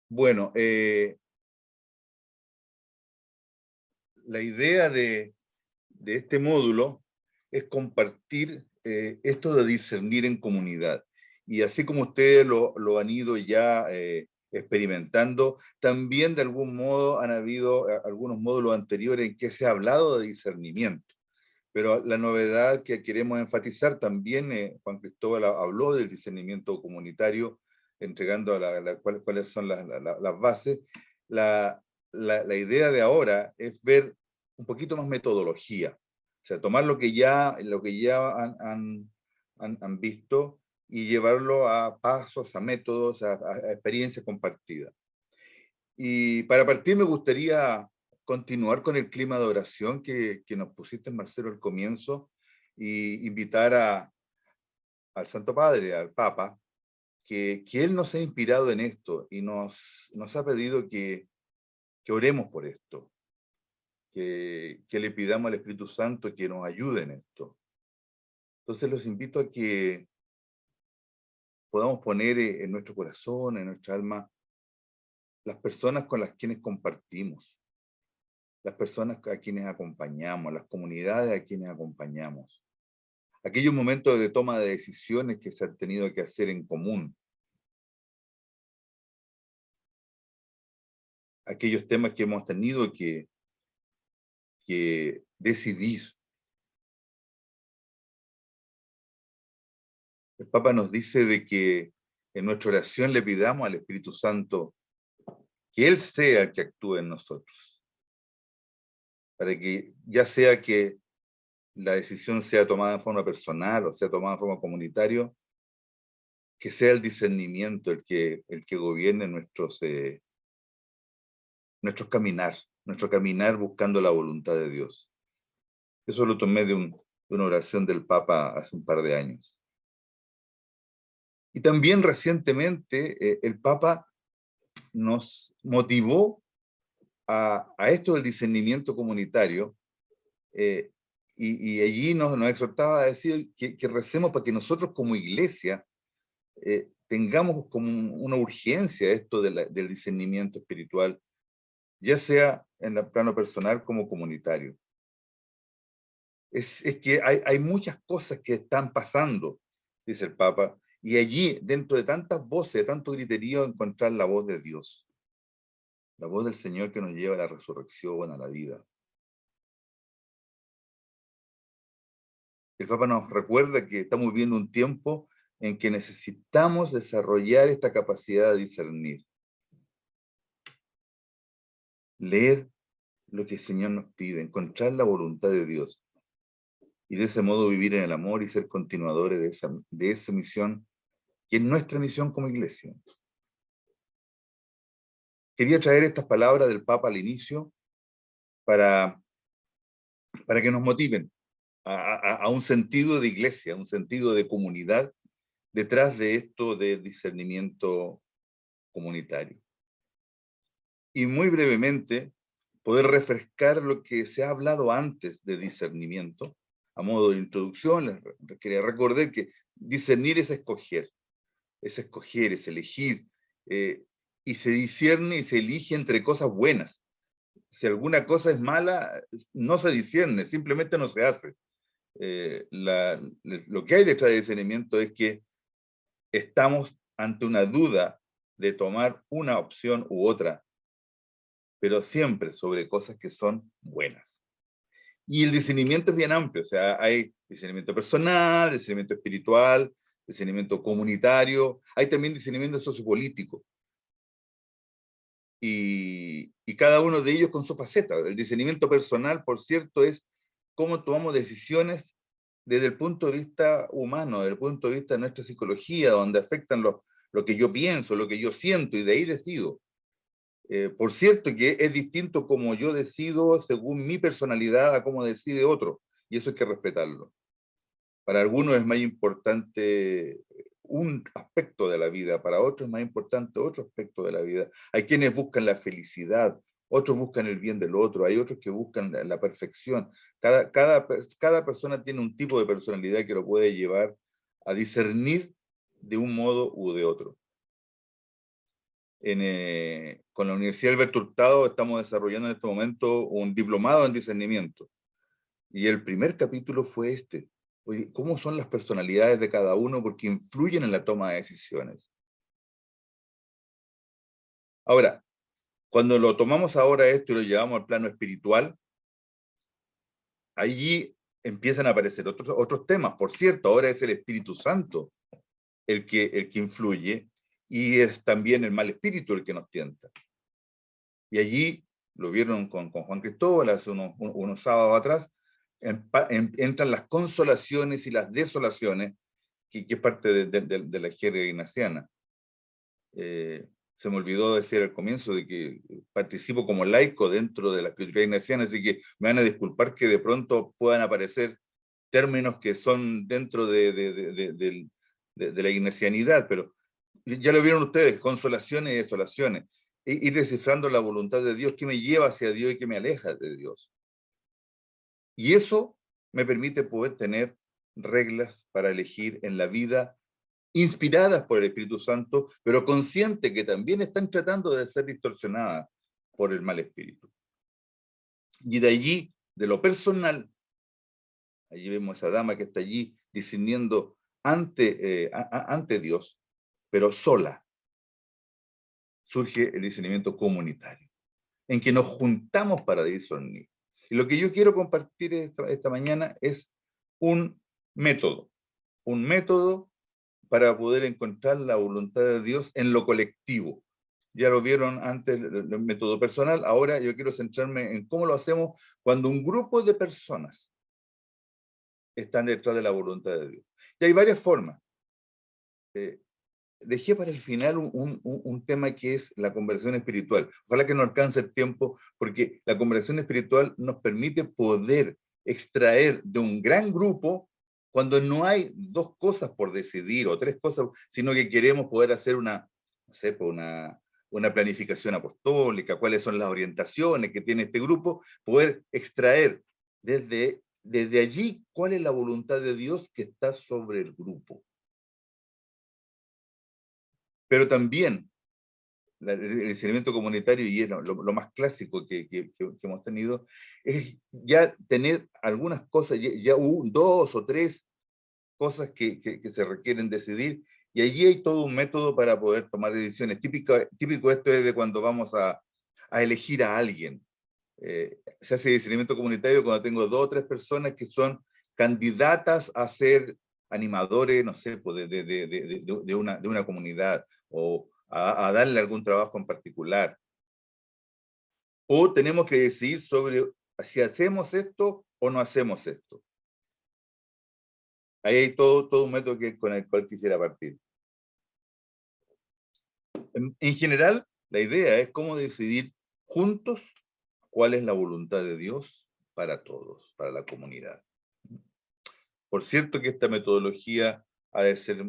Bueno, la idea de este módulo es compartir esto de discernir en comunidad. Y así como ustedes lo han ido ya experimentando, también de algún modo han habido algunos módulos anteriores en que se ha hablado de discernimiento. Pero la novedad que queremos enfatizar también, Juan Cristóbal habló del discernimiento comunitario, entregando cuáles son las bases. La, la idea de ahora es ver un poquito más metodología, o sea, tomar lo que ya han visto y llevarlo a pasos, a métodos, a experiencias compartidas. Y para partir me gustaría continuar con el clima de oración que nos pusiste, Marcelo, al comienzo, y invitar al Santo Padre, al Papa, que Él nos ha inspirado en esto y nos ha pedido que oremos por esto, que le pidamos al Espíritu Santo que nos ayude en esto. Entonces los invito a que podamos poner en nuestro corazón, en nuestra alma, las personas con las quienes compartimos, las personas a quienes acompañamos, las comunidades a quienes acompañamos, aquellos momentos de toma de decisiones que se han tenido que hacer en común, aquellos temas que hemos tenido que decidir. El Papa nos dice de que en nuestra oración le pidamos al Espíritu Santo que Él sea el que actúe en nosotros, para que ya sea que la decisión sea tomada en forma personal o sea tomada en forma comunitaria, que sea el discernimiento el que gobierne nuestro caminar buscando la voluntad de Dios. Eso lo tomé de una oración del Papa hace un par de años. Y también recientemente el Papa nos motivó a esto del discernimiento comunitario eh, y allí nos exhortaba a decir que recemos para que nosotros como iglesia tengamos como una urgencia esto del discernimiento espiritual, ya sea en el plano personal como comunitario. Es que hay muchas cosas que están pasando, dice el Papa, y allí, dentro de tantas voces, de tanto griterío, encontrar la voz de Dios, la voz del Señor que nos lleva a la resurrección, a la vida. El Papa nos recuerda que estamos viviendo un tiempo en que necesitamos desarrollar esta capacidad de discernir, leer lo que el Señor nos pide, encontrar la voluntad de Dios, y de ese modo vivir en el amor y ser continuadores de esa misión, que es nuestra misión como iglesia. Quería traer estas palabras del Papa al inicio para, para que nos motiven a un sentido de iglesia, a un sentido de comunidad detrás de esto de discernimiento comunitario. Y muy brevemente, poder refrescar lo que se ha hablado antes de discernimiento. A modo de introducción, les quería recordar que discernir es escoger, es elegir, y se discierne y se elige entre cosas buenas. Si alguna cosa es mala, no se discierne, simplemente no se hace. Lo que hay detrás de discernimiento es que estamos ante una duda de tomar una opción u otra, pero siempre sobre cosas que son buenas. Y el discernimiento es bien amplio, o sea, hay discernimiento personal, discernimiento espiritual, discernimiento comunitario, hay también discernimiento sociopolítico. Y cada uno de ellos con su faceta. El discernimiento personal, por cierto, es cómo tomamos decisiones desde el punto de vista humano, desde el punto de vista de nuestra psicología, donde afectan lo que yo pienso, lo que yo siento, y de ahí decido. Por cierto que es distinto como yo decido según mi personalidad a cómo decide otro, y eso hay que respetarlo. Para algunos es más importante un aspecto de la vida, para otros es más importante otro aspecto de la vida. Hay quienes buscan la felicidad, otros buscan el bien del otro, hay otros que buscan la perfección. Cada persona tiene un tipo de personalidad que lo puede llevar a discernir de un modo u de otro. con la Universidad Alberto Hurtado estamos desarrollando en este momento un diplomado en discernimiento. Y el primer capítulo fue este. Oye, ¿cómo son las personalidades de cada uno? Porque influyen en la toma de decisiones. Ahora, cuando lo tomamos ahora esto y lo llevamos al plano espiritual, allí empiezan a aparecer otros temas. Por cierto, ahora es el Espíritu Santo el que influye y es también el mal espíritu el que nos tienta. Y allí, lo vieron con Juan Cristóbal hace unos sábados atrás, entran las consolaciones y las desolaciones, que es parte de la jerga ignaciana. Se me olvidó decir al comienzo de que participo como laico dentro de la escritura ignaciana, así que me van a disculpar que de pronto puedan aparecer términos que son dentro de la ignacianidad, pero ya lo vieron ustedes, consolaciones y desolaciones. Ir descifrando la voluntad de Dios, qué me lleva hacia Dios y qué me aleja de Dios. Y eso me permite poder tener reglas para elegir en la vida inspiradas por el Espíritu Santo, pero consciente que también están tratando de ser distorsionadas por el mal espíritu. Y de allí, de lo personal, allí vemos a esa dama que está allí discerniendo ante Dios, pero sola, surge el discernimiento comunitario, en que nos juntamos para discernir. Y lo que yo quiero compartir esta mañana es un método para poder encontrar la voluntad de Dios en lo colectivo. Ya lo vieron antes el método personal, ahora yo quiero centrarme en cómo lo hacemos cuando un grupo de personas están detrás de la voluntad de Dios. Y hay varias formas. Dejé para el final un tema que es la conversación espiritual. Ojalá que no alcance el tiempo, porque la conversación espiritual nos permite poder extraer de un gran grupo cuando no hay dos cosas por decidir o tres cosas, sino que queremos poder hacer no sé, pues una planificación apostólica, cuáles son las orientaciones que tiene este grupo, poder extraer desde allí cuál es la voluntad de Dios que está sobre el grupo. Pero también el discernimiento comunitario, y es lo más clásico que hemos tenido, es ya tener algunas cosas, ya dos o tres cosas que se requieren decidir, y allí hay todo un método para poder tomar decisiones. Típico esto es de cuando vamos a elegir a alguien. Se hace discernimiento comunitario cuando tengo dos o tres personas que son candidatas a ser animadores, no sé, pues de una comunidad, o a darle algún trabajo en particular. O tenemos que decidir sobre si hacemos esto o no hacemos esto. Ahí hay todo un método con el cual quisiera partir. En general, la idea es cómo decidir juntos cuál es la voluntad de Dios para todos, para la comunidad. Por cierto que esta metodología ha de ser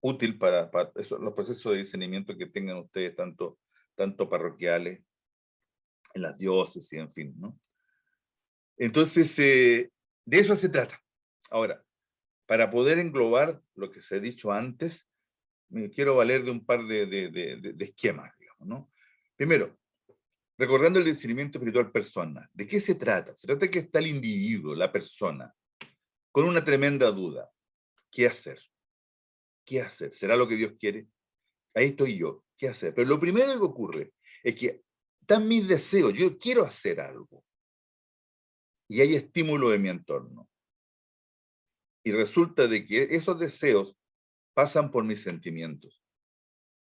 útil para los procesos de discernimiento que tengan ustedes, tanto parroquiales, en las diócesis, en fin, ¿no? Entonces, de eso se trata. Ahora, para poder englobar lo que se ha dicho antes, me quiero valer de un par de esquemas, digamos, ¿no? Primero, recordando el discernimiento espiritual persona, ¿de qué se trata? Se trata de que está el individuo, la persona, con una tremenda duda. ¿Qué hacer? ¿Qué hacer? ¿Será lo que Dios quiere? Ahí estoy yo. ¿Qué hacer? Pero lo primero que ocurre es que están mis deseos. Yo quiero hacer algo. Y hay estímulo de mi entorno. Y resulta de que esos deseos pasan por mis sentimientos.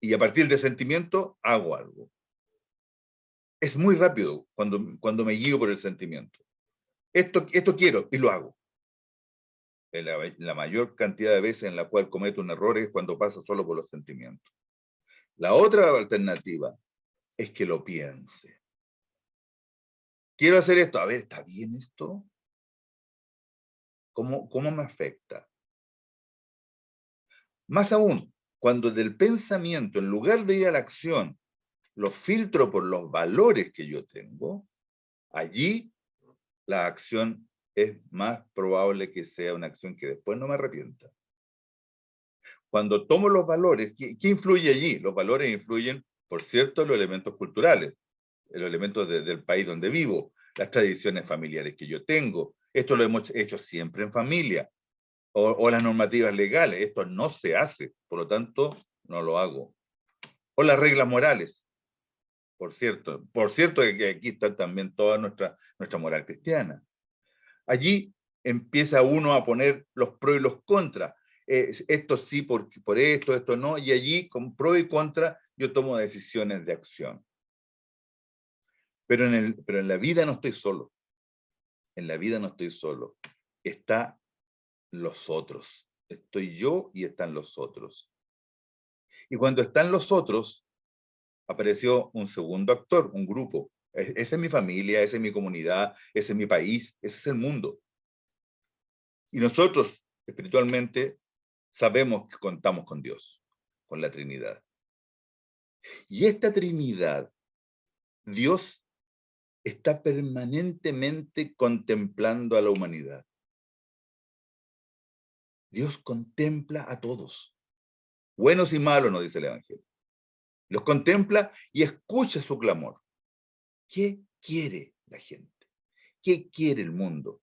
Y a partir del sentimiento hago algo. Es muy rápido cuando me guío por el sentimiento. Esto quiero y lo hago. La mayor cantidad de veces en la cual cometo un error es cuando pasa solo por los sentimientos. La otra alternativa es que lo piense. Quiero hacer esto. A ver, ¿está bien esto? ¿Cómo me afecta? Más aún, cuando del pensamiento, en lugar de ir a la acción, lo filtro por los valores que yo tengo, allí la acción es más probable que sea una acción que después no me arrepienta. Cuando tomo los valores, ¿qué influye allí? Los valores influyen Por cierto, los elementos culturales, los elementos del país donde vivo, las tradiciones familiares que yo tengo. Esto lo hemos hecho siempre en familia. O las normativas legales. Esto no se hace, por lo tanto, no lo hago. O las reglas morales. Por cierto que aquí está también toda nuestra moral cristiana. Allí empieza uno a poner los pros y los contras. Esto sí por esto no, y allí con pro y contra yo tomo decisiones de acción. Pero en la vida no estoy solo. En la vida no estoy solo. Está los otros. Estoy yo y están los otros. Y cuando están los otros, apareció un segundo actor, un grupo. Esa es mi familia, esa es mi comunidad, ese es mi país, ese es el mundo. Y nosotros, espiritualmente, sabemos que contamos con Dios, con la Trinidad. Y esta Trinidad, Dios está permanentemente contemplando a la humanidad. Dios contempla a todos, buenos y malos, nos dice el Evangelio. Los contempla y escucha su clamor. ¿Qué quiere la gente? ¿Qué quiere el mundo?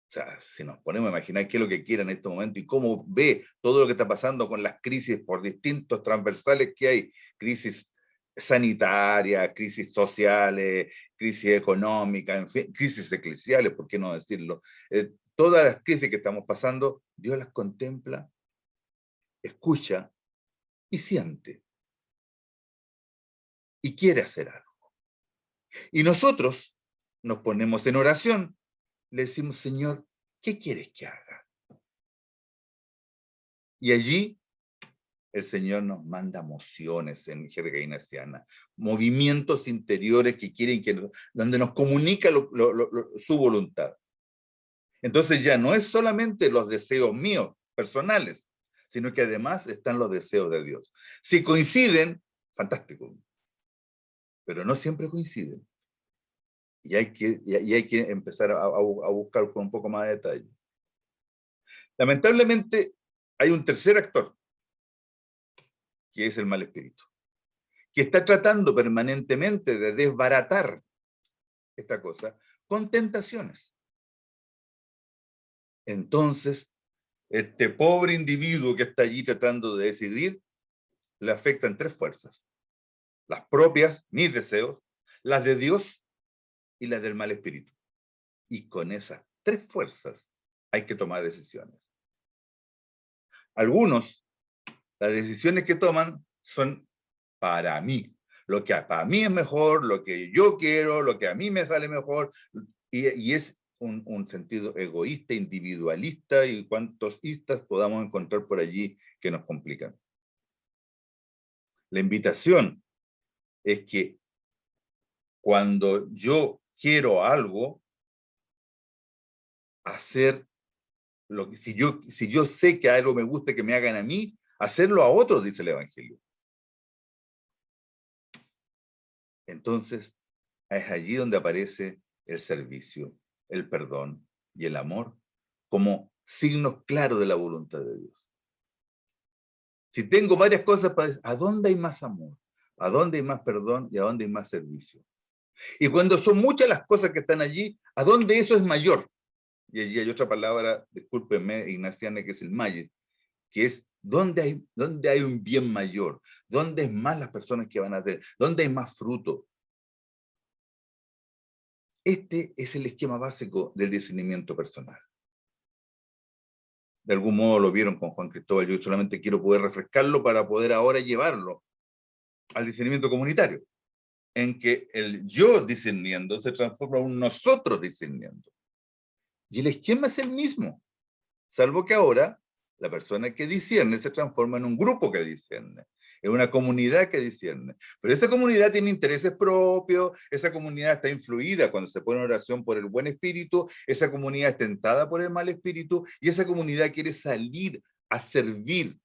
O sea, si nos ponemos a imaginar qué es lo que quiere en este momento y cómo ve todo lo que está pasando con las crisis por distintos transversales que hay, crisis sanitarias, crisis sociales, crisis económicas, en fin, crisis eclesiales, ¿por qué no decirlo? Todas las crisis que estamos pasando, Dios las contempla, escucha y siente. Y quiere hacer algo. Y nosotros nos ponemos en oración, le decimos, Señor, ¿qué quieres que haga? Y allí el Señor nos manda mociones en jerga ignaciana, movimientos interiores que quieren donde nos comunica su voluntad. Entonces ya no es solamente los deseos míos personales, sino que además están los deseos de Dios. Si coinciden, fantástico, pero no siempre coinciden. Y hay que empezar a buscar con un poco más de detalle. Lamentablemente, hay un tercer actor, que es el mal espíritu, que está tratando permanentemente de desbaratar esta cosa con tentaciones. Entonces, este pobre individuo que está allí tratando de decidir, le afectan tres fuerzas. Las propias, mis deseos, las de Dios y las del mal espíritu. Y con esas tres fuerzas hay que tomar decisiones. Algunos, las decisiones que toman son para mí. Lo que para mí es mejor, lo que yo quiero, lo que a mí me sale mejor. Y es un sentido egoísta, individualista y cuantos istas podamos encontrar por allí que nos complican. La invitación es que cuando yo quiero algo, hacer lo que, si yo sé que algo me gusta que me hagan a mí, hacerlo a otros, dice el Evangelio. Entonces, es allí donde aparece el servicio, el perdón y el amor como signos claros de la voluntad de Dios. Si tengo varias cosas para decir, ¿a dónde hay más amor? ¿A dónde hay más perdón? ¿Y a dónde hay más servicio? Y cuando son muchas las cosas que están allí, ¿a dónde eso es mayor? Y allí hay otra palabra, discúlpenme, ignaciana, que es el mayes, que es ¿dónde hay un bien mayor? ¿Dónde es más las personas que van a hacer? ¿Dónde hay más fruto? Este es el esquema básico del discernimiento personal. De algún modo lo vieron con Juan Cristóbal, yo solamente quiero poder refrescarlo para poder ahora llevarlo al discernimiento comunitario, en que el yo discerniendo se transforma en un nosotros discerniendo. Y el esquema es el mismo, salvo que ahora la persona que discierne se transforma en un grupo que discierne, en una comunidad que discierne. Pero esa comunidad tiene intereses propios, esa comunidad está influida cuando se pone en oración por el buen espíritu, esa comunidad es tentada por el mal espíritu, y esa comunidad quiere salir a servir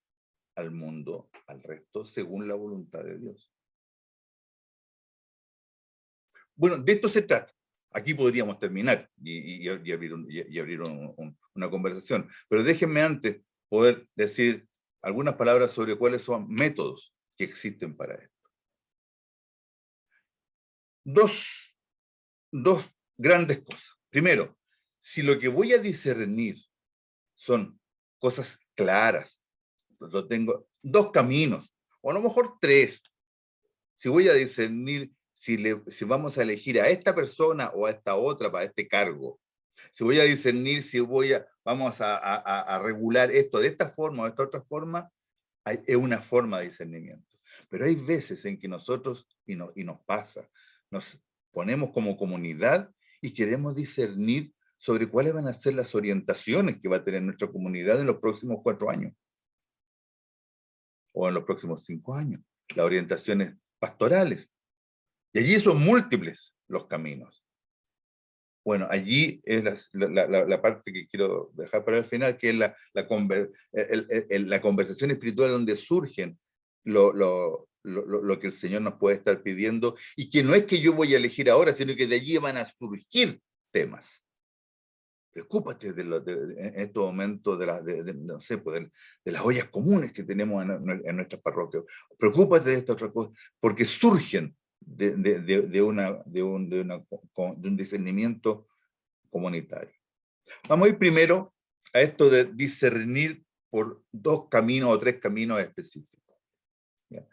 al mundo, al resto, según la voluntad de Dios. Bueno, de esto se trata. Aquí podríamos terminar y abrir una conversación, pero déjenme antes poder decir algunas palabras sobre cuáles son métodos que existen para esto. dos, dos grandes cosas. Primero, si lo que voy a discernir son cosas claras, yo tengo dos caminos, o a lo mejor tres. Si voy a discernir si vamos a elegir a esta persona o a esta otra para este cargo, si voy a discernir si vamos a regular esto de esta forma o de esta otra forma, es una forma de discernimiento. Pero hay veces en que nosotros, y nos pasa, nos ponemos como comunidad y queremos discernir sobre cuáles van a ser las orientaciones que va a tener nuestra comunidad en los próximos 4 años o en los próximos 5 años, las orientaciones pastorales. Y allí son múltiples los caminos. Bueno, allí es la parte que quiero dejar para el final, que es la conversación espiritual donde surgen lo que el Señor nos puede estar pidiendo, y que no es que yo voy a elegir ahora, sino que de allí van a surgir temas. Preocúpate en estos momentos no sé, pues de las ollas comunes que tenemos en nuestras parroquias. Preocúpate de esta otra cosa, porque surgen de un discernimiento comunitario. Vamos a ir primero a esto de discernir por 2 caminos o 3 caminos específicos. ¿Ya?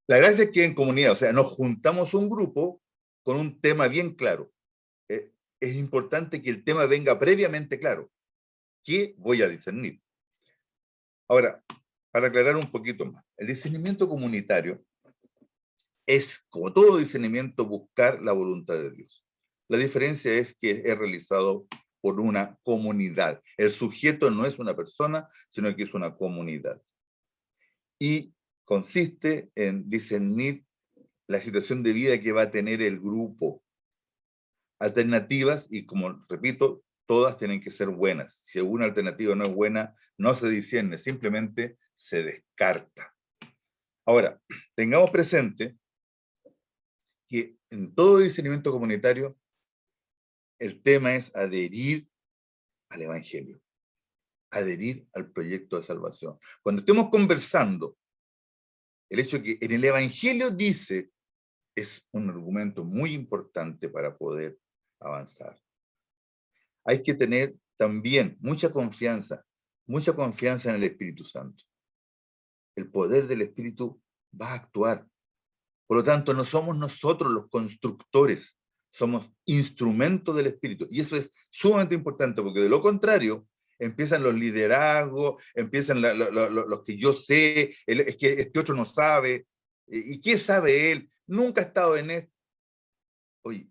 La gracia es que en comunidad, o sea, nos juntamos un grupo con un tema bien claro. Es importante que el tema venga previamente claro. ¿Qué voy a discernir? Ahora, para aclarar un poquito más, el discernimiento comunitario es, como todo discernimiento, buscar la voluntad de Dios. La diferencia es que es realizado por una comunidad. El sujeto no es una persona, sino que es una comunidad. Y consiste en discernir la situación de vida que va a tener el grupo. Alternativas, y como repito, todas tienen que ser buenas. Si una alternativa no es buena, no se discierne, simplemente se descarta. Ahora, tengamos presente que en todo discernimiento comunitario, el tema es adherir al Evangelio, adherir al proyecto de salvación. Cuando estemos conversando, el hecho de que en el Evangelio dice, es un argumento muy importante para poder avanzar. Hay que tener también mucha confianza en el Espíritu Santo. El poder del Espíritu va a actuar. Por lo tanto, no somos nosotros los constructores, somos instrumentos del Espíritu. Y eso es sumamente importante, porque de lo contrario, empiezan los liderazgos, empiezan los que yo sé, es que este otro no sabe. ¿Y qué sabe él? Nunca ha estado en esto. Oye,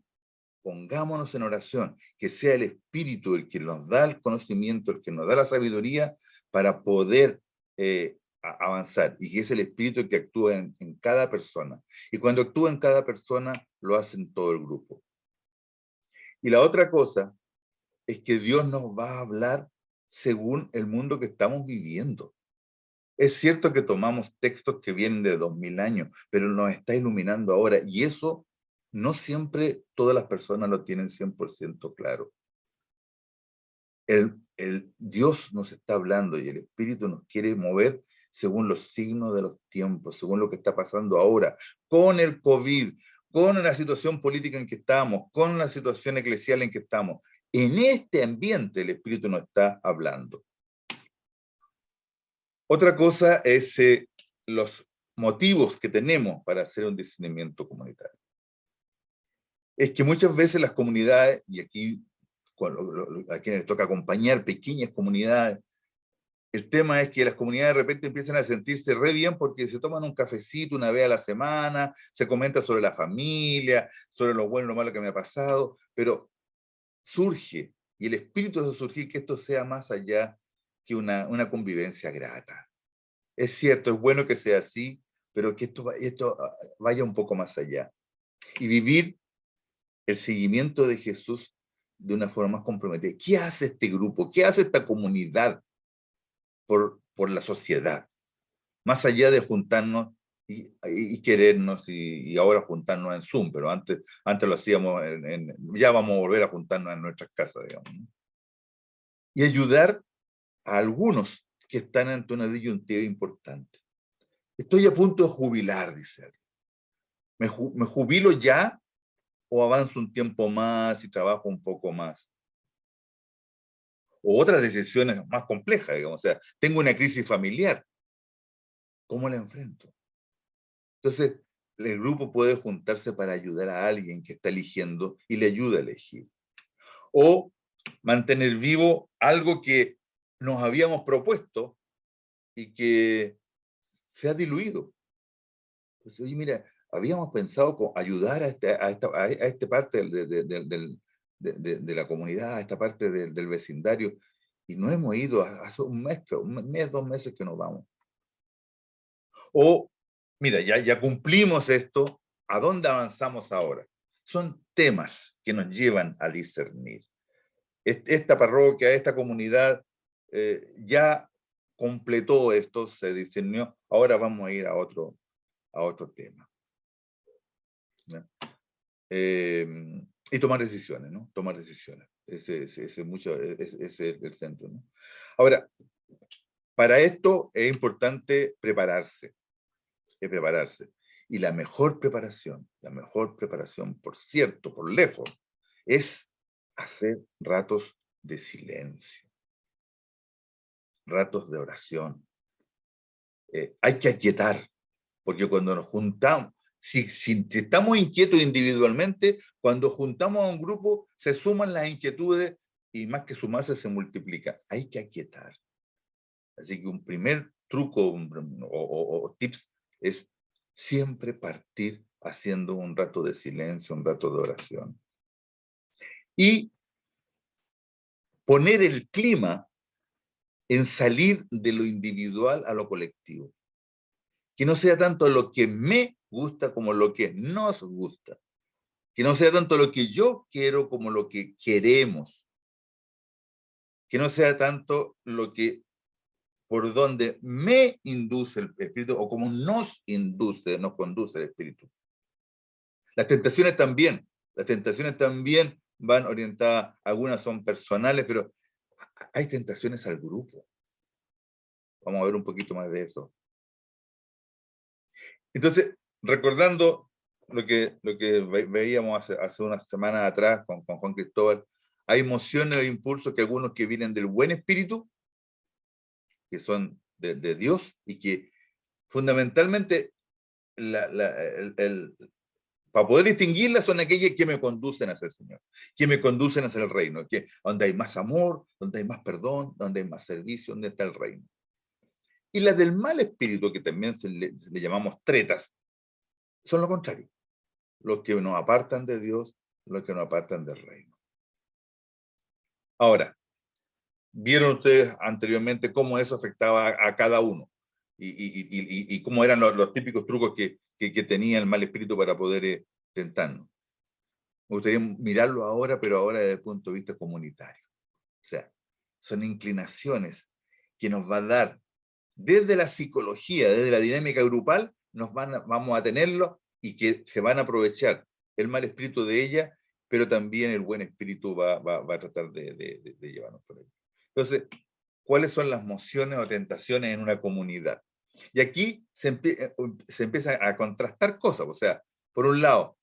pongámonos en oración, que sea el Espíritu el que nos da el conocimiento, el que nos da la sabiduría para poder avanzar, y que es el Espíritu el que actúa en cada persona. Y cuando actúa en cada persona, lo hace en todo el grupo. Y la otra cosa es que Dios nos va a hablar según el mundo que estamos viviendo. Es cierto que tomamos textos que vienen de 2000 años, pero nos está iluminando ahora, y eso no siempre todas las personas lo tienen 100% claro. El Dios nos está hablando y el Espíritu nos quiere mover según los signos de los tiempos, según lo que está pasando ahora, con el COVID, con la situación política en que estamos, con la situación eclesial en que estamos. En este ambiente el Espíritu nos está hablando. Otra cosa es los motivos que tenemos para hacer un discernimiento comunitario. Es que muchas veces las comunidades, y aquí a quienes les toca acompañar pequeñas comunidades, el tema es que las comunidades de repente empiezan a sentirse re bien porque se toman un cafecito una vez a la semana, se comenta sobre la familia, sobre lo bueno y lo malo que me ha pasado, pero surge, y el espíritu de surgir, que esto sea más allá que una convivencia grata. Es cierto, es bueno que sea así, pero que esto vaya un poco más allá. Y vivir el seguimiento de Jesús de una forma más comprometida. ¿Qué hace este grupo? ¿Qué hace esta comunidad por la sociedad? Más allá de juntarnos y querernos, y ahora juntarnos en Zoom, pero antes lo hacíamos, ya vamos a volver a juntarnos en nuestras casas, digamos, ¿no? Y ayudar a algunos que están ante una disyuntiva importante. Estoy a punto de jubilar, dice él. ¿Me jubilo ya o avanzo un tiempo más y trabajo un poco más. O otras decisiones más complejas, digamos, o sea, tengo una crisis familiar, ¿cómo la enfrento? Entonces, el grupo puede juntarse para ayudar a alguien que está eligiendo y le ayuda a elegir. O mantener vivo algo que nos habíamos propuesto y que se ha diluido. Entonces, oye, mira, habíamos pensado ayudar a esta parte de la comunidad, a esta parte del vecindario, y no hemos ido hace un mes, 2 meses que nos vamos. O, mira, ya cumplimos esto, ¿a dónde avanzamos ahora? Son temas que nos llevan a discernir. Esta parroquia, esta comunidad, ya completó esto, se discernió, ahora vamos a ir a otro tema. Y tomar decisiones, ¿no? Tomar decisiones. Ese es el centro, ¿no? Ahora, para esto es importante prepararse. Y la mejor preparación, por cierto, por lejos, es hacer ratos de silencio, ratos de oración. Hay que aquietar, porque cuando nos juntamos, si estamos inquietos individualmente, cuando juntamos a un grupo, se suman las inquietudes y más que sumarse, se multiplica. Hay que aquietar. Así que un primer truco o tips es siempre partir haciendo un rato de silencio, un rato de oración. Y poner el clima en salir de lo individual a lo colectivo. Que no sea tanto lo que me gusta como lo que nos gusta. Que no sea tanto lo que yo quiero como lo que queremos. Que no sea tanto lo que por donde me induce el espíritu o como nos conduce el espíritu. Las tentaciones también van orientadas, algunas son personales, pero hay tentaciones al grupo. Vamos a ver un poquito más de eso. Entonces, recordando lo que veíamos hace unas semanas atrás con Juan Cristóbal, hay emociones e impulsos que algunos que vienen del buen espíritu, que son de Dios, y que fundamentalmente para poder distinguirlas son aquellas que me conducen hacia el Señor, que me conducen hacia el reino, que donde hay más amor, donde hay más perdón, donde hay más servicio, donde está el reino. Y las del mal espíritu, que también le llamamos tretas, son lo contrario. Los que nos apartan de Dios, los que nos apartan del reino. Ahora, vieron ustedes anteriormente cómo eso afectaba a cada uno y cómo eran los típicos trucos que tenía el mal espíritu para poder tentarnos. Me gustaría mirarlo ahora, pero ahora desde el punto de vista comunitario. O sea, son inclinaciones que nos va a dar desde la psicología, desde la dinámica grupal, vamos a tenerlo y que se van a aprovechar el mal espíritu de ella, pero también el buen espíritu va a tratar de llevarnos por ahí. Entonces, ¿cuáles son las mociones o tentaciones en una comunidad? Y aquí se empieza a contrastar cosas. O sea, por un lado,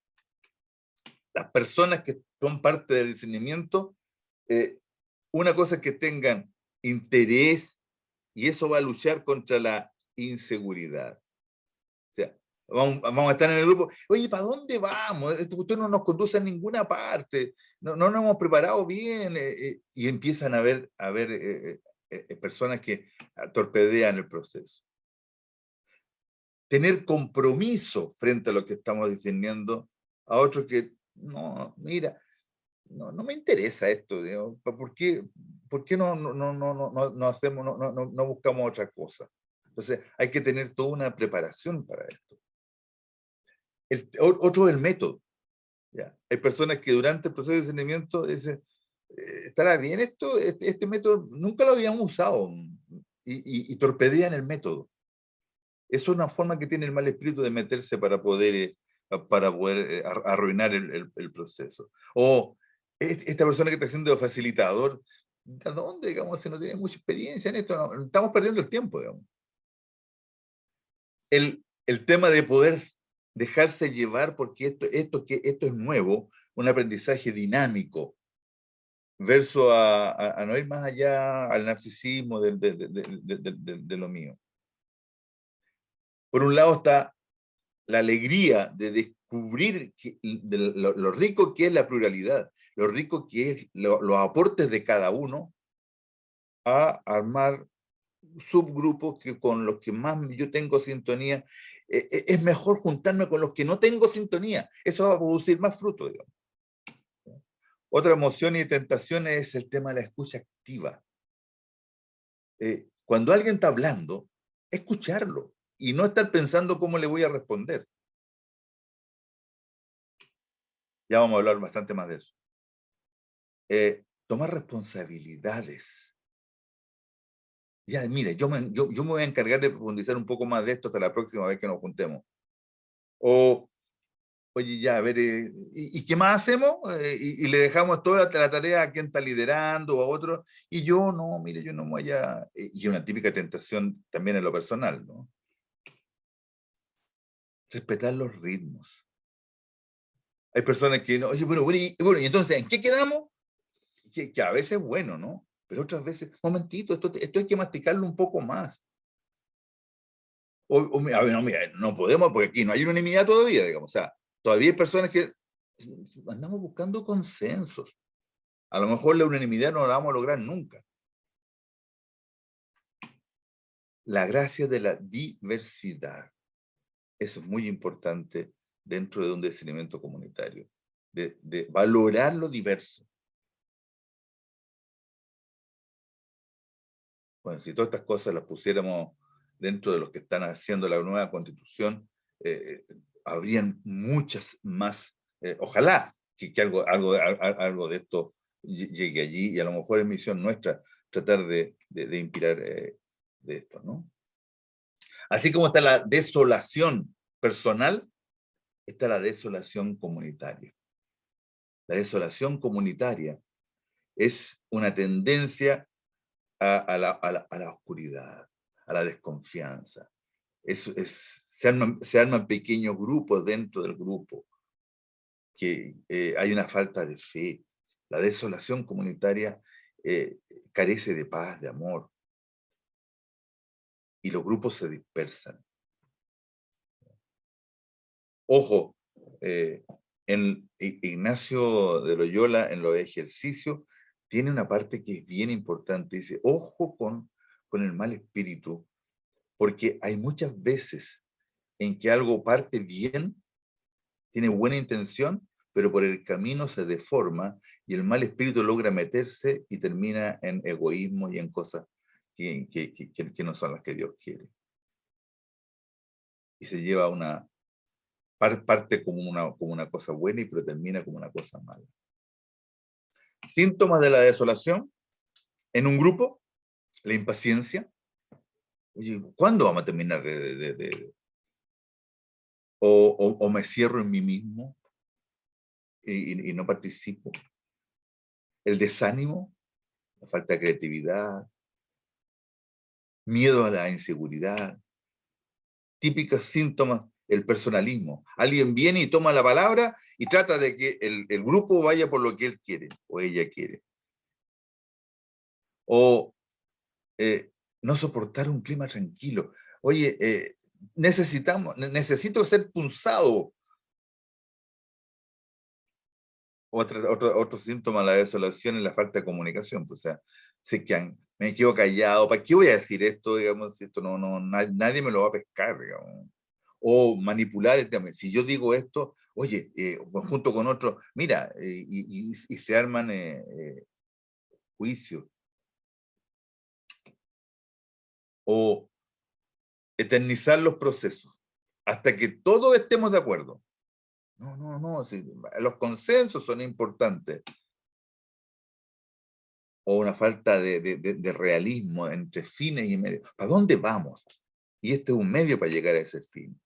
las personas que son parte del discernimiento, una cosa es que tengan interés y eso va a luchar contra la inseguridad. O sea, vamos a estar en el grupo, oye, ¿para dónde vamos? Usted no nos conduce a ninguna parte, no nos hemos preparado bien, y empiezan a haber personas que torpedean el proceso. Tener compromiso frente a lo que estamos discerniendo, a otros que, no, mira, no me interesa esto, digamos, ¿por qué no hacemos, no buscamos otra cosa? Entonces, hay que tener toda una preparación para esto. Otro es el método. ¿Ya? Hay personas que durante el proceso de discernimiento dicen, ¿estará bien esto? Este método nunca lo habían usado y torpedean el método. Eso es una forma que tiene el mal espíritu de meterse para poder arruinar el proceso. O esta persona que está haciendo facilitador, ¿de dónde, digamos, si no tiene mucha experiencia en esto? No, estamos perdiendo el tiempo, digamos. El tema de poder dejarse llevar porque esto es nuevo, un aprendizaje dinámico, versus a no ir más allá al narcisismo de lo mío. Por un lado está la alegría de descubrir lo rico que es la pluralidad, lo rico que es los aportes de cada uno a armar subgrupos con los que más yo tengo sintonía. Es mejor juntarme con los que no tengo sintonía. Eso va a producir más fruto, digamos. Otra emoción y tentación es el tema de la escucha activa. Cuando alguien está hablando, escucharlo y no estar pensando cómo le voy a responder. Ya vamos a hablar bastante más de eso. Tomar responsabilidades. Ya, mire, yo me voy a encargar de profundizar un poco más de esto hasta la próxima vez que nos juntemos. O, oye, ya, a ver, ¿y qué más hacemos? Y le dejamos toda la tarea a quien está liderando o a otro. Y yo, no, mire, yo no me voy a... Y una típica tentación también en lo personal, ¿no? Respetar los ritmos. Hay personas que, no, oye, bueno, y entonces, ¿en qué quedamos? Que a veces es bueno, ¿no? Pero otras veces, momentito, esto hay que masticarlo un poco más. A ver, no, mira, no podemos, porque aquí no hay unanimidad todavía, digamos. O sea, todavía hay personas que andamos buscando consensos. A lo mejor la unanimidad no la vamos a lograr nunca. La gracia de la diversidad. Eso es muy importante dentro de un discernimiento comunitario. De valorar lo diverso. Bueno, si todas estas cosas las pusiéramos dentro de los que están haciendo la nueva constitución, habrían muchas más. Ojalá que algo de esto llegue allí, y a lo mejor es misión nuestra tratar de inspirar de esto, ¿no? Así como está la desolación personal, está la desolación comunitaria. La desolación comunitaria es una tendencia a la oscuridad, a la desconfianza. Se arman pequeños grupos dentro del grupo, que hay una falta de fe. La desolación comunitaria carece de paz, de amor, y los grupos se dispersan. Ojo, Ignacio de Loyola en los ejercicios tiene una parte que es bien importante. Dice, ojo con el mal espíritu, porque hay muchas veces en que algo parte bien, tiene buena intención, pero por el camino se deforma y el mal espíritu logra meterse y termina en egoísmo y en cosas que no son las que Dios quiere. Y se lleva parte como una cosa buena, pero termina como una cosa mala. Síntomas de la desolación en un grupo: la impaciencia. Oye, ¿cuándo vamos a terminar o me cierro en mí mismo y no participo? El desánimo, la falta de creatividad, miedo a la inseguridad. Típicos síntomas, el personalismo. Alguien viene y toma la palabra y trata de que el grupo vaya por lo que él quiere o ella quiere. O no soportar un clima tranquilo. Oye, necesito ser punzado. Otro síntoma de la desolación es la falta de comunicación. Pues, o sea, me quedo callado. ¿Para qué voy a decir esto? Digamos, si esto nadie me lo va a pescar, digamos. O manipular el tema. Si yo digo esto, oye, junto con otro, mira, y se arman juicios. O eternizar los procesos hasta que todos estemos de acuerdo. No, sí, los consensos son importantes. O una falta de realismo entre fines y medios. ¿Para dónde vamos? Y este es un medio para llegar a ese fin.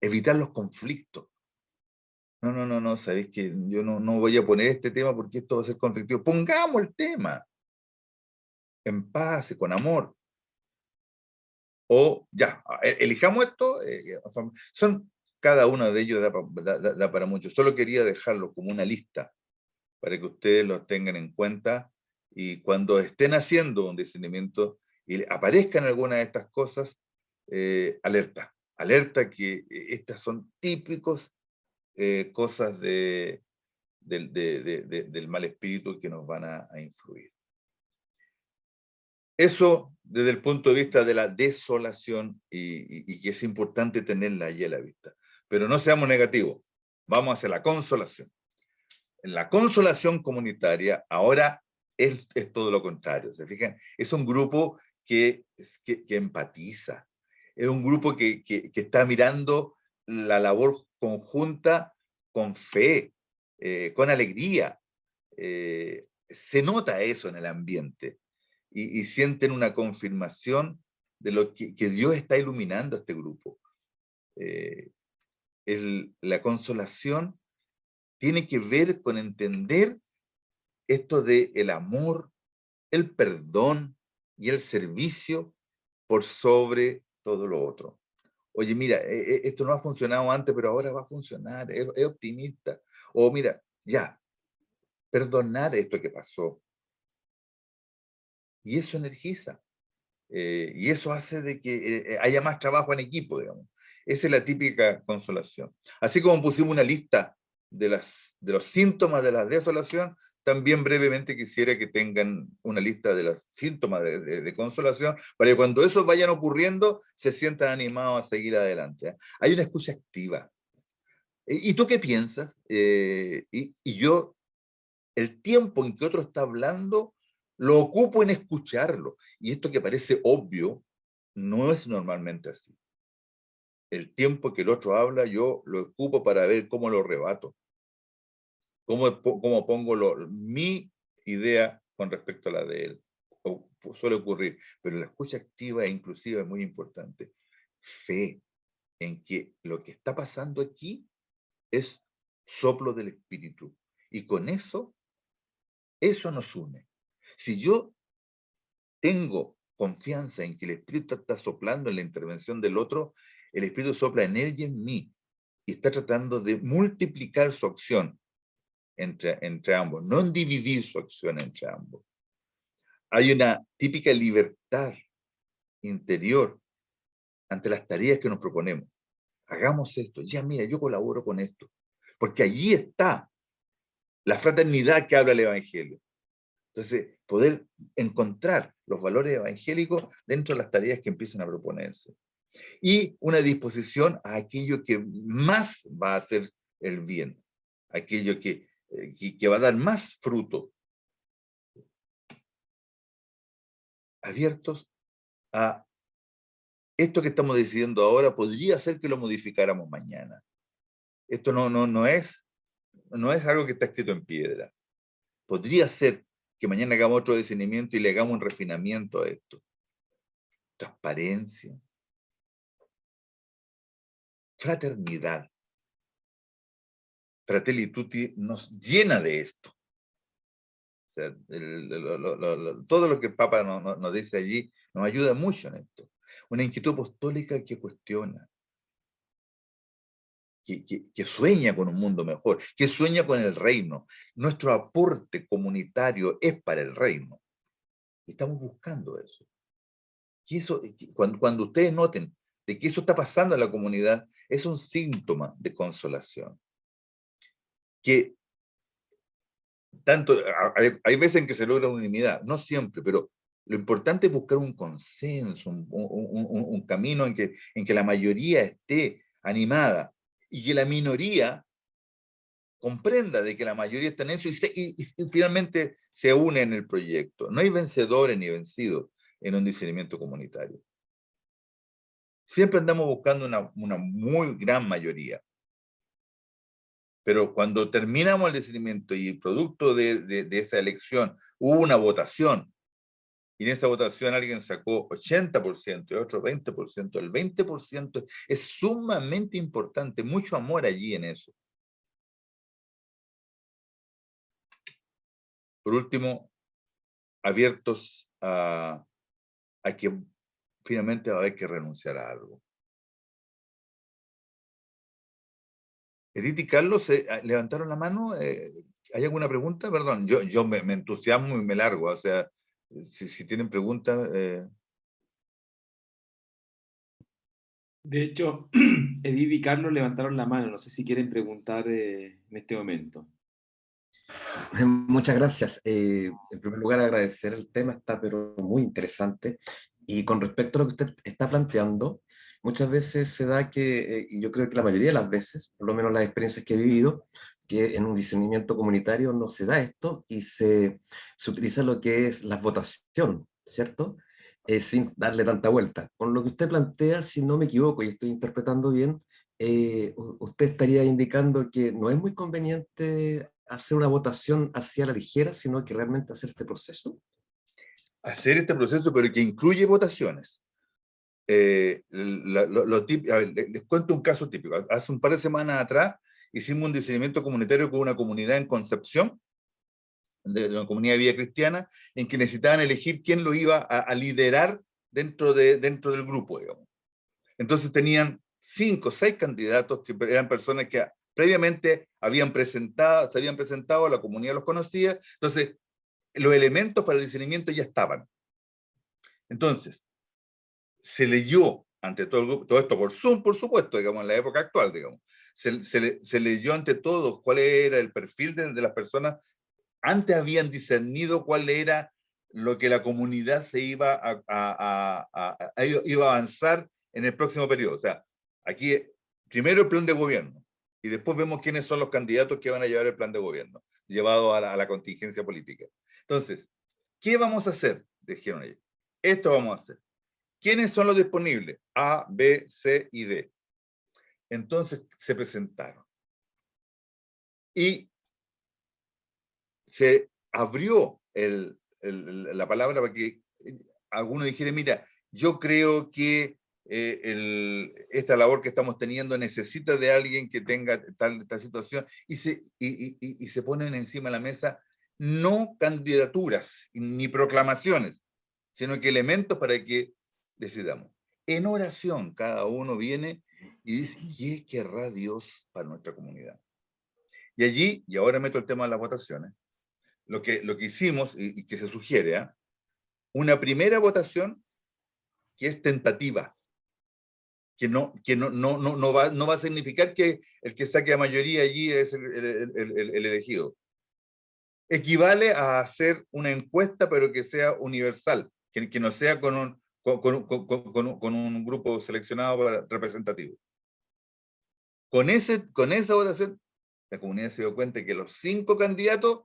Evitar los conflictos. No, sabéis que yo no voy a poner este tema porque esto va a ser conflictivo. Pongamos el tema en paz y con amor. o ya, elijamos esto, cada uno de ellos da para mucho. Solo quería dejarlo como una lista para que ustedes lo tengan en cuenta y cuando estén haciendo un discernimiento y aparezcan alguna de estas cosas, alerta que estas son típicos cosas del mal espíritu que nos van a influir. Eso desde el punto de vista de la desolación y que es importante tenerla allí a la vista. Pero no seamos negativos, vamos hacia la consolación. En la consolación comunitaria ahora es todo lo contrario, ¿se fijan? Es un grupo que empatiza, es un grupo que está mirando la labor conjunta con fe, con alegría. Se nota eso en el ambiente y sienten una confirmación de lo que Dios está iluminando a este grupo. La consolación tiene que ver con entender esto de el amor, el perdón y el servicio por sobre todo lo otro. Oye, mira, esto no ha funcionado antes, pero ahora va a funcionar, es optimista. O mira, ya, perdonar esto que pasó. Y eso energiza. Y eso hace de que haya más trabajo en equipo, digamos. Esa es la típica consolación. Así como pusimos una lista de los síntomas de la desolación, también brevemente quisiera que tengan una lista de los síntomas de consolación, para que cuando esos vayan ocurriendo, se sientan animados a seguir adelante, ¿eh? Hay una escucha activa. ¿Y tú qué piensas? Y yo, el tiempo en que otro está hablando, lo ocupo en escucharlo. Y esto que parece obvio, no es normalmente así. El tiempo que el otro habla, yo lo ocupo para ver cómo lo rebato, cómo pongo mi idea con respecto a la de él. Suele ocurrir, pero la escucha activa e inclusiva es muy importante. Fe en que lo que está pasando aquí es soplo del espíritu. Y con eso nos une. Si yo tengo confianza en que el espíritu está soplando en la intervención del otro, el espíritu sopla en él y en mí y está tratando de multiplicar su acción entre ambos, no en dividir su acción entre ambos. Hay una típica libertad interior ante las tareas que nos proponemos. Hagamos esto, ya mira, yo colaboro con esto, porque allí está la fraternidad que habla el Evangelio. Entonces, poder encontrar los valores evangélicos dentro de las tareas que empiezan a proponerse. Y una disposición a aquello que más va a hacer el bien, aquello que va a dar más fruto. Abiertos a esto que estamos decidiendo ahora, podría ser que lo modificáramos mañana. Esto no es algo que está escrito en piedra. Podría ser que mañana hagamos otro discernimiento y le hagamos un refinamiento a esto. Transparencia. Fraternidad. Fratelli Tutti nos llena de esto. O sea, todo lo que el Papa nos dice allí nos ayuda mucho en esto. Una inquietud apostólica que cuestiona, que sueña con un mundo mejor, que sueña con el reino. Nuestro aporte comunitario es para el reino. Estamos buscando eso. Y eso, cuando ustedes noten de que eso está pasando en la comunidad, es un síntoma de consolación. Que tanto, hay veces en que se logra unanimidad, no siempre, pero lo importante es buscar un consenso, un camino en que la mayoría esté animada y que la minoría comprenda de que la mayoría está en eso y finalmente se une en el proyecto. No hay vencedores ni vencidos en un discernimiento comunitario. Siempre andamos buscando una muy gran mayoría. Pero cuando terminamos el discernimiento y producto de esa elección hubo una votación, y en esa votación alguien sacó 80% y otro 20%, el 20% es sumamente importante, mucho amor allí en eso. Por último, abiertos a que finalmente va a haber que renunciar a algo. Edith y Carlos levantaron la mano. ¿Hay alguna pregunta? Perdón, yo me entusiasmo y me largo. O sea, si tienen preguntas... De hecho, Edith y Carlos levantaron la mano. No sé si quieren preguntar en este momento. Muchas gracias. En primer lugar, agradecer el tema, está pero muy interesante. Y con respecto a lo que usted está planteando, muchas veces se da que, y yo creo que la mayoría de las veces, por lo menos las experiencias que he vivido, que en un discernimiento comunitario no se da esto y se utiliza lo que es la votación, ¿cierto? Sin darle tanta vuelta. Con lo que usted plantea, si no me equivoco y estoy interpretando bien, usted estaría indicando que no es muy conveniente hacer una votación hacia la ligera, sino que realmente hacer este proceso. Hacer este proceso, pero que incluye votaciones. A ver, les cuento un caso típico. Hace un par de semanas atrás hicimos un discernimiento comunitario con una comunidad en Concepción, de una comunidad de vida cristiana, en que necesitaban elegir quién lo iba a liderar dentro del grupo, digamos. Entonces tenían 5 o 6 candidatos que eran personas que previamente se habían presentado, la comunidad los conocía, entonces los elementos para el discernimiento ya estaban. Entonces, se leyó ante todo el grupo, todo esto por Zoom, por supuesto, digamos, en la época actual, digamos, se leyó ante todos cuál era el perfil de las personas. Antes habían discernido cuál era lo que la comunidad se iba iba a avanzar en el próximo periodo. O sea, aquí primero el plan de gobierno y después vemos quiénes son los candidatos que van a llevar el plan de gobierno, llevado a la contingencia política. Entonces, ¿qué vamos a hacer? Dijeron ellos. Esto vamos a hacer. ¿Quiénes son los disponibles? A, B, C y D. Entonces se presentaron. Y se abrió la palabra para que algunos dijeran, mira, yo creo que esta labor que estamos teniendo necesita de alguien que tenga tal situación, y se ponen encima de la mesa no candidaturas ni proclamaciones, sino que elementos para que decidamos. En oración cada uno viene y dice, ¿qué querrá Dios para nuestra comunidad? Y allí, y ahora meto el tema de las votaciones, lo que hicimos y que se sugiere, ¿eh? Una primera votación que es tentativa, que no va a significar que el que saque la mayoría allí es el elegido. Equivale a hacer una encuesta, pero que sea universal, que no sea con un grupo seleccionado representativo. Con esa votación, la comunidad se dio cuenta que los 5 candidatos,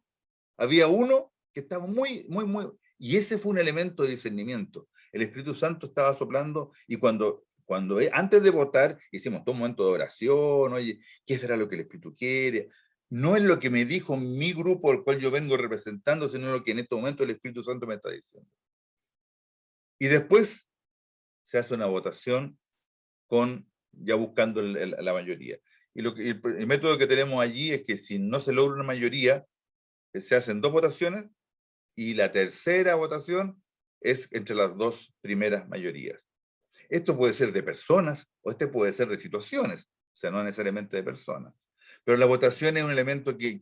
había uno que estaba muy... Y ese fue un elemento de discernimiento. El Espíritu Santo estaba soplando y antes de votar hicimos todo un momento de oración, oye, ¿qué será lo que el Espíritu quiere? No es lo que me dijo mi grupo al cual yo vengo representando, sino lo que en este momento el Espíritu Santo me está diciendo. Y después se hace una votación ya buscando la mayoría. Y el método que tenemos allí es que si no se logra una mayoría, se hacen 2 votaciones y la tercera votación es entre las 2 primeras mayorías. Esto puede ser de personas o puede ser de situaciones, o sea, no necesariamente de personas. Pero la votación es un elemento que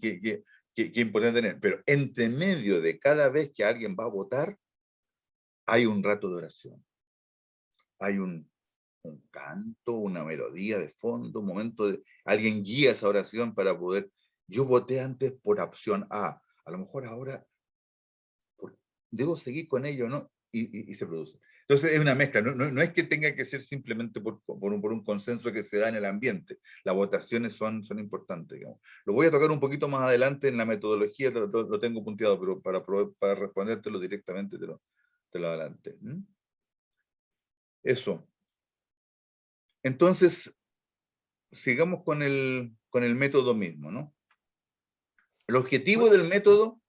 es importante tener. Pero entre medio de cada vez que alguien va a votar, hay un rato de oración. Hay un canto, una melodía de fondo, un momento de... Alguien guía esa oración para poder... Yo voté antes por opción A lo mejor ahora debo seguir con ello, ¿no? Y se produce. Entonces es una mezcla, no es que tenga que ser simplemente por un consenso que se da en el ambiente. Las votaciones son importantes, digamos. Lo voy a tocar un poquito más adelante en la metodología, lo tengo punteado, pero para respondértelo directamente te lo adelante. Eso. Entonces, sigamos con el método mismo, ¿no? El objetivo del método,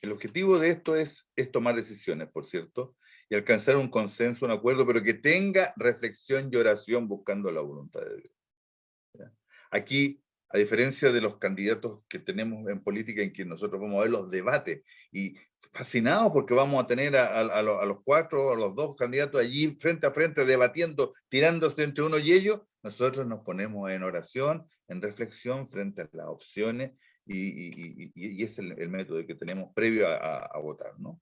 el objetivo de esto es tomar decisiones, por cierto, y alcanzar un consenso, un acuerdo, pero que tenga reflexión y oración buscando la voluntad de Dios. ¿Ya? Aquí, a diferencia de los candidatos que tenemos en política, en que nosotros vamos a ver los debates, y fascinados porque vamos a tener a los cuatro, a los dos candidatos allí frente a frente, debatiendo, tirándose entre uno y ellos. Nosotros nos ponemos en oración, en reflexión frente a las opciones, y ese es el método que tenemos previo a votar, ¿no?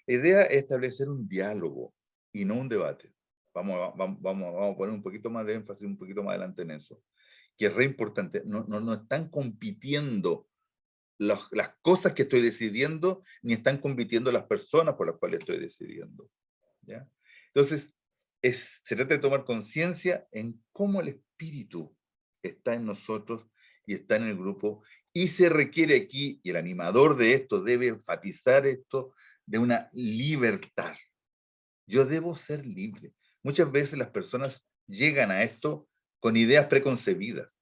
La idea es establecer un diálogo y no un debate. Vamos a poner un poquito más de énfasis, un poquito más adelante en eso, que es re importante. No están compitiendo las cosas que estoy decidiendo, ni están compitiendo las personas por las cuales estoy decidiendo, ¿ya? Entonces, se trata de tomar conciencia en cómo el espíritu está en nosotros y está en el grupo, y se requiere aquí, y el animador de esto debe enfatizar esto, de una libertad. Yo debo ser libre. Muchas veces las personas llegan a esto con ideas preconcebidas.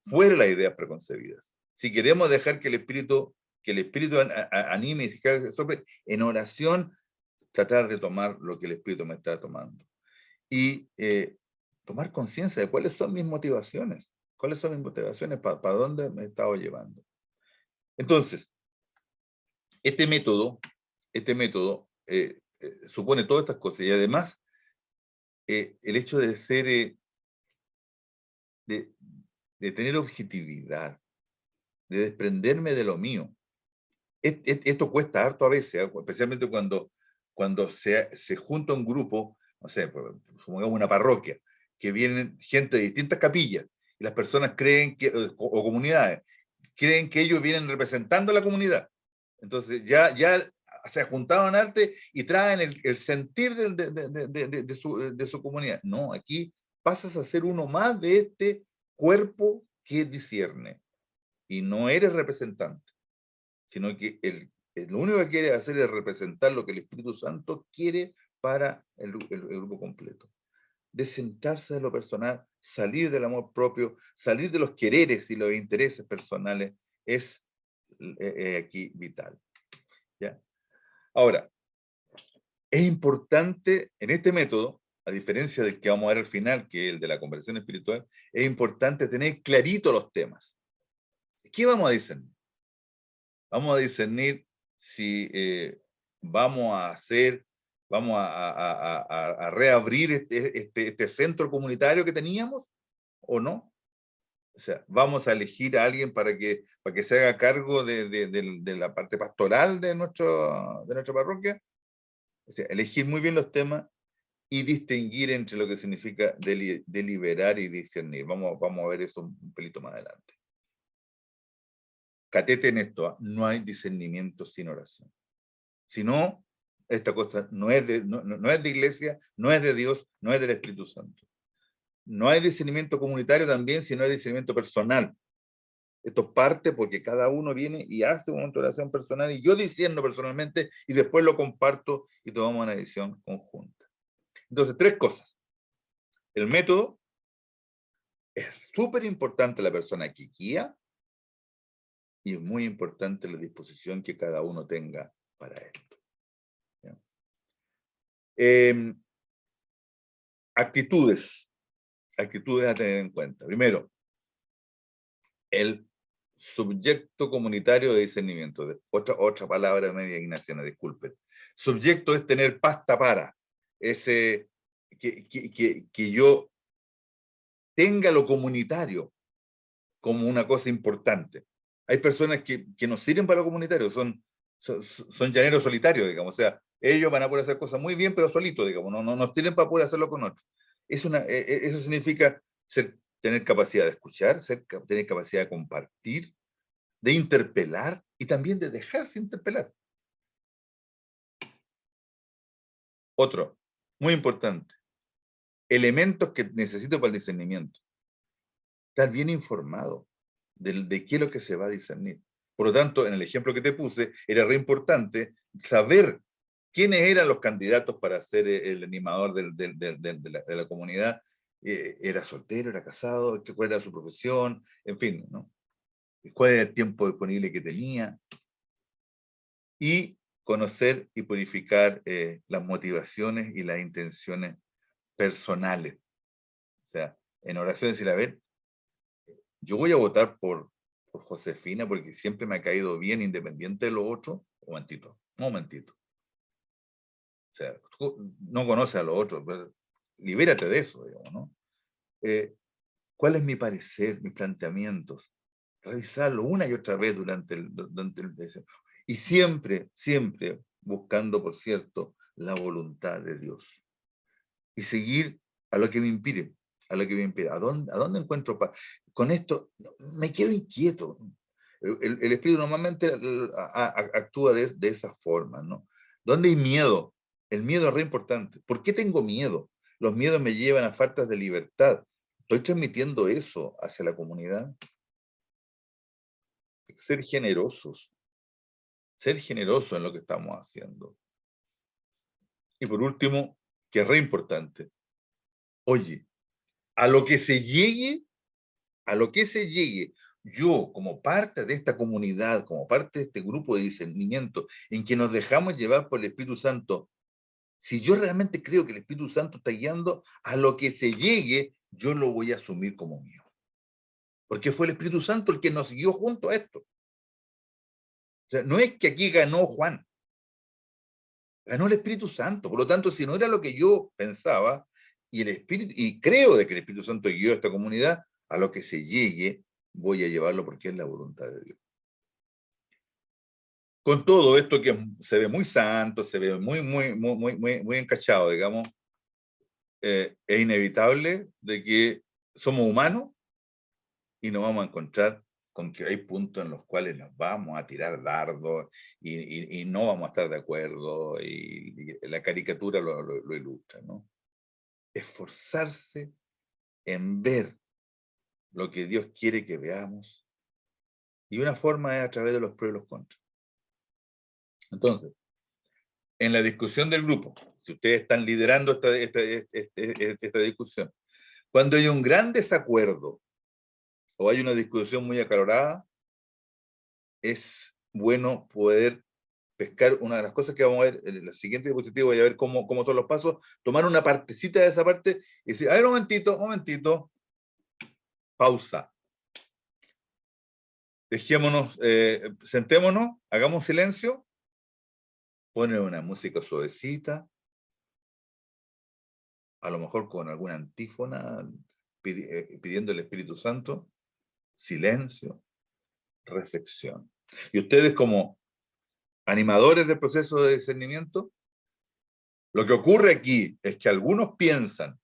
Fuera las ideas preconcebidas. Si queremos dejar que el espíritu anime y sobre, en oración, tratar de tomar lo que el espíritu me está tomando. Y tomar conciencia de cuáles son mis motivaciones. ¿Cuáles son mis motivaciones? ¿Para dónde me he estado llevando? Entonces, este método supone todas estas cosas. Y además, el hecho de ser, de tener objetividad, de desprenderme de lo mío. Esto cuesta harto a veces, especialmente cuando se junta un grupo, no sé, supongamos una parroquia, que vienen gente de distintas capillas, y las personas creen que, o comunidades, creen que ellos vienen representando a la comunidad. Entonces ya se juntaron arte y traen el sentir de su comunidad. No, aquí pasas a ser uno más de este cuerpo que discierne, y no eres representante, sino que lo único que quiere hacer es representar lo que el Espíritu Santo quiere para el grupo completo. Descentrarse de lo personal, salir del amor propio, salir de los quereres y los intereses personales, es aquí vital, ¿ya? Ahora, es importante en este método, a diferencia del que vamos a ver al final, que es el de la conversión espiritual, es importante tener clarito los temas. ¿Qué vamos a discernir? Vamos a discernir si vamos a reabrir este centro comunitario que teníamos o no. O sea, vamos a elegir a alguien para que se haga cargo de la parte pastoral de nuestra parroquia. O sea, elegir muy bien los temas y distinguir entre lo que significa deliberar y discernir. Vamos a ver eso un pelito más adelante. Catete en esto, no hay discernimiento sin oración. Si no, esta cosa no es de iglesia, no es de Dios, no es del Espíritu Santo. No hay discernimiento comunitario también si no hay discernimiento personal. Esto parte porque cada uno viene y hace una oración personal, y yo discierno personalmente y después lo comparto y tomamos una decisión conjunta. Entonces, 3 cosas. El método, es súper importante la persona que guía, y es muy importante la disposición que cada uno tenga para esto. Actitudes a tener en cuenta. Primero, el subyecto comunitario de discernimiento. Otra palabra media ignaciana, disculpen. Subyecto es tener pasta para, que yo tenga lo comunitario como una cosa importante. Hay personas que no sirven para lo comunitario, son llaneros solitarios, digamos. O sea, ellos van a poder hacer cosas muy bien, pero solitos, digamos. No sirven para poder hacerlo con otros. Eso significa tener capacidad de escuchar, tener capacidad de compartir, de interpelar y también de dejarse interpelar. Otro, muy importante, elementos que necesito para el discernimiento. Estar bien informado de qué es lo que se va a discernir. Por lo tanto, en el ejemplo que te puse, era re importante saber quiénes eran los candidatos para ser el animador de la comunidad. ¿Era soltero, era casado? ¿Cuál era su profesión? En fin, ¿no? ¿Cuál era el tiempo disponible que tenía? Y conocer y purificar las motivaciones y las intenciones personales. O sea, en oración decir, a ver, yo voy a votar por Josefina porque siempre me ha caído bien, independiente de lo otro, un momentito. O sea, tú no conoces a los otros, pero libérate de eso, digamos, ¿no? ¿Cuál es mi parecer, mis planteamientos? Revisarlo una y otra vez durante el y siempre, siempre buscando, por cierto, la voluntad de Dios. Y seguir a lo que me impide, a lo que me impide. ¿A dónde encuentro paz? Con esto me quedo inquieto. El espíritu normalmente actúa de esa forma, ¿no? ¿Dónde hay miedo? El miedo es re importante. ¿Por qué tengo miedo? Los miedos me llevan a faltas de libertad. ¿Estoy transmitiendo eso hacia la comunidad? Ser generosos en lo que estamos haciendo. Y por último, que es re importante, oye, a lo que se llegue, yo como parte de esta comunidad, como parte de este grupo de discernimiento, en que nos dejamos llevar por el Espíritu Santo, si yo realmente creo que el Espíritu Santo está guiando, a lo que se llegue, yo lo voy a asumir como mío. Porque fue el Espíritu Santo el que nos guió junto a esto. O sea, no es que aquí ganó Juan, ganó el Espíritu Santo. Por lo tanto, si no era lo que yo pensaba, y creo de que el Espíritu Santo guió a esta comunidad, a lo que se llegue, voy a llevarlo porque es la voluntad de Dios. Con todo esto que se ve muy santo, se ve muy encachado, digamos, es inevitable de que somos humanos y nos vamos a encontrar con que hay puntos en los cuales nos vamos a tirar dardos y no vamos a estar de acuerdo, y la caricatura lo ilustra, ¿no? Esforzarse en ver lo que Dios quiere que veamos, y una forma es a través de los pros y los contras. Entonces, en la discusión del grupo, si ustedes están liderando esta discusión, cuando hay un gran desacuerdo o hay una discusión muy acalorada, es bueno poder pescar una de las cosas que vamos a ver en la siguiente diapositiva. Voy a ver cómo son los pasos, tomar una partecita de esa parte y decir, a ver, un momentito, pausa. Dejémonos, sentémonos, hagamos silencio, poner una música suavecita, a lo mejor con alguna antífona, pidiendo el Espíritu Santo, silencio, reflexión. Y ustedes como animadores del proceso de discernimiento, lo que ocurre aquí es que algunos piensan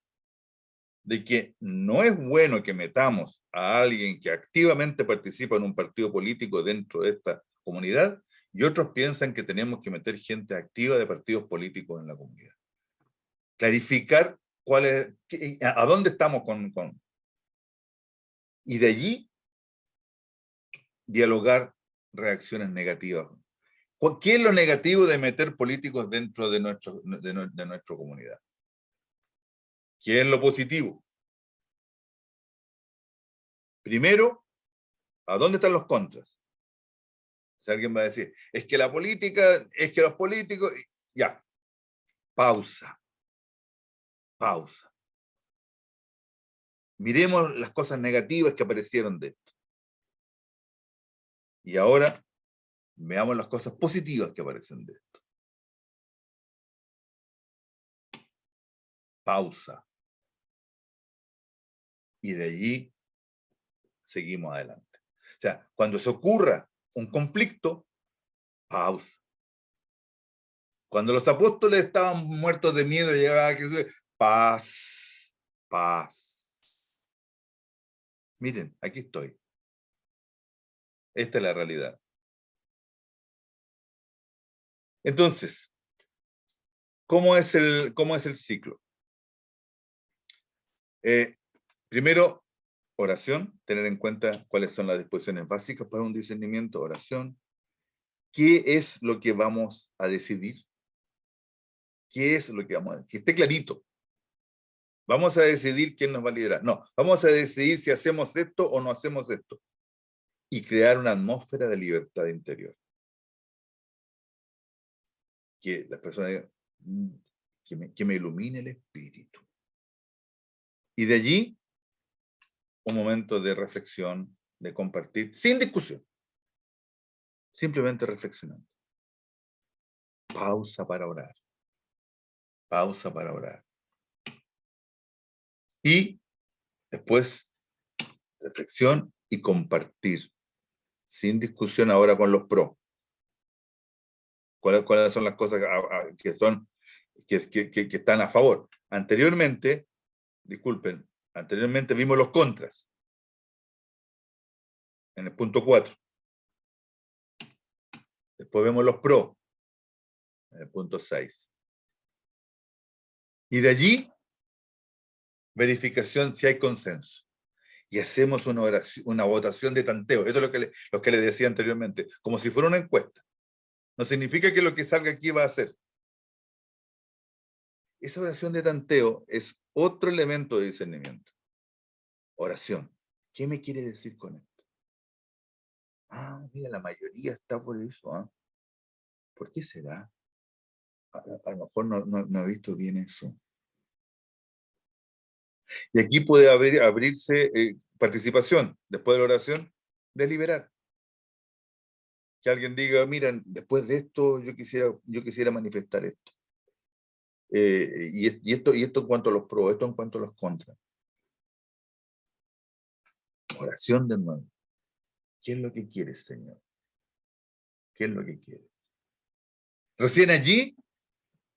de que no es bueno que metamos a alguien que activamente participa en un partido político dentro de esta comunidad, y otros piensan que tenemos que meter gente activa de partidos políticos en la comunidad. Clarificar a dónde estamos y de allí dialogar reacciones negativas. ¿Qué es lo negativo de meter políticos dentro de nuestra comunidad? ¿Qué es lo positivo? Primero, ¿a dónde están los contras? Si alguien va a decir, es que la política, es que los políticos, ya, pausa. Miremos las cosas negativas que aparecieron de esto. Y ahora, veamos las cosas positivas que aparecen de esto. Pausa. Y de allí seguimos adelante. O sea, cuando se ocurra un conflicto, pausa. Cuando los apóstoles estaban muertos de miedo, llegaba Jesús, paz. Miren, aquí estoy. Esta es la realidad. Entonces, ¿cómo es el ciclo? Primero, oración, tener en cuenta cuáles son las disposiciones básicas para un discernimiento, oración. ¿Qué es lo que vamos a decidir? ¿Qué es lo que vamos a decidir? Que esté clarito. ¿Vamos a decidir quién nos va a liderar? No, vamos a decidir si hacemos esto o no hacemos esto. Y crear una atmósfera de libertad interior. Que las personas digan, que me ilumine el espíritu. Y de allí, un momento de reflexión, de compartir, sin discusión. Simplemente reflexionando. pausa para orar. Pausa para orar. Y después, reflexión y compartir. Sin discusión ahora con los pros. ¿Cuáles son las cosas que están a favor? Anteriormente, disculpen, anteriormente vimos los contras. En el punto 4. Después vemos los pros. En el punto 6. Y de allí, verificación si hay consenso. Y hacemos una votación de tanteo. Esto es lo que le decía anteriormente. Como si fuera una encuesta. No significa que lo que salga aquí va a ser. Esa oración de tanteo es otro elemento de discernimiento. Oración. ¿Qué me quiere decir con esto? Ah, mira, la mayoría está por eso. ¿Ah? ¿Por qué será? A lo mejor no he visto bien eso. Y aquí puede abrirse participación. Después de la oración, deliberar. Que alguien diga, miren, después de esto yo quisiera manifestar esto. Y esto en cuanto a los pros, esto en cuanto a los contras. Oración de nuevo. ¿Qué es lo que quieres, Señor? ¿Qué es lo que quieres? Recién allí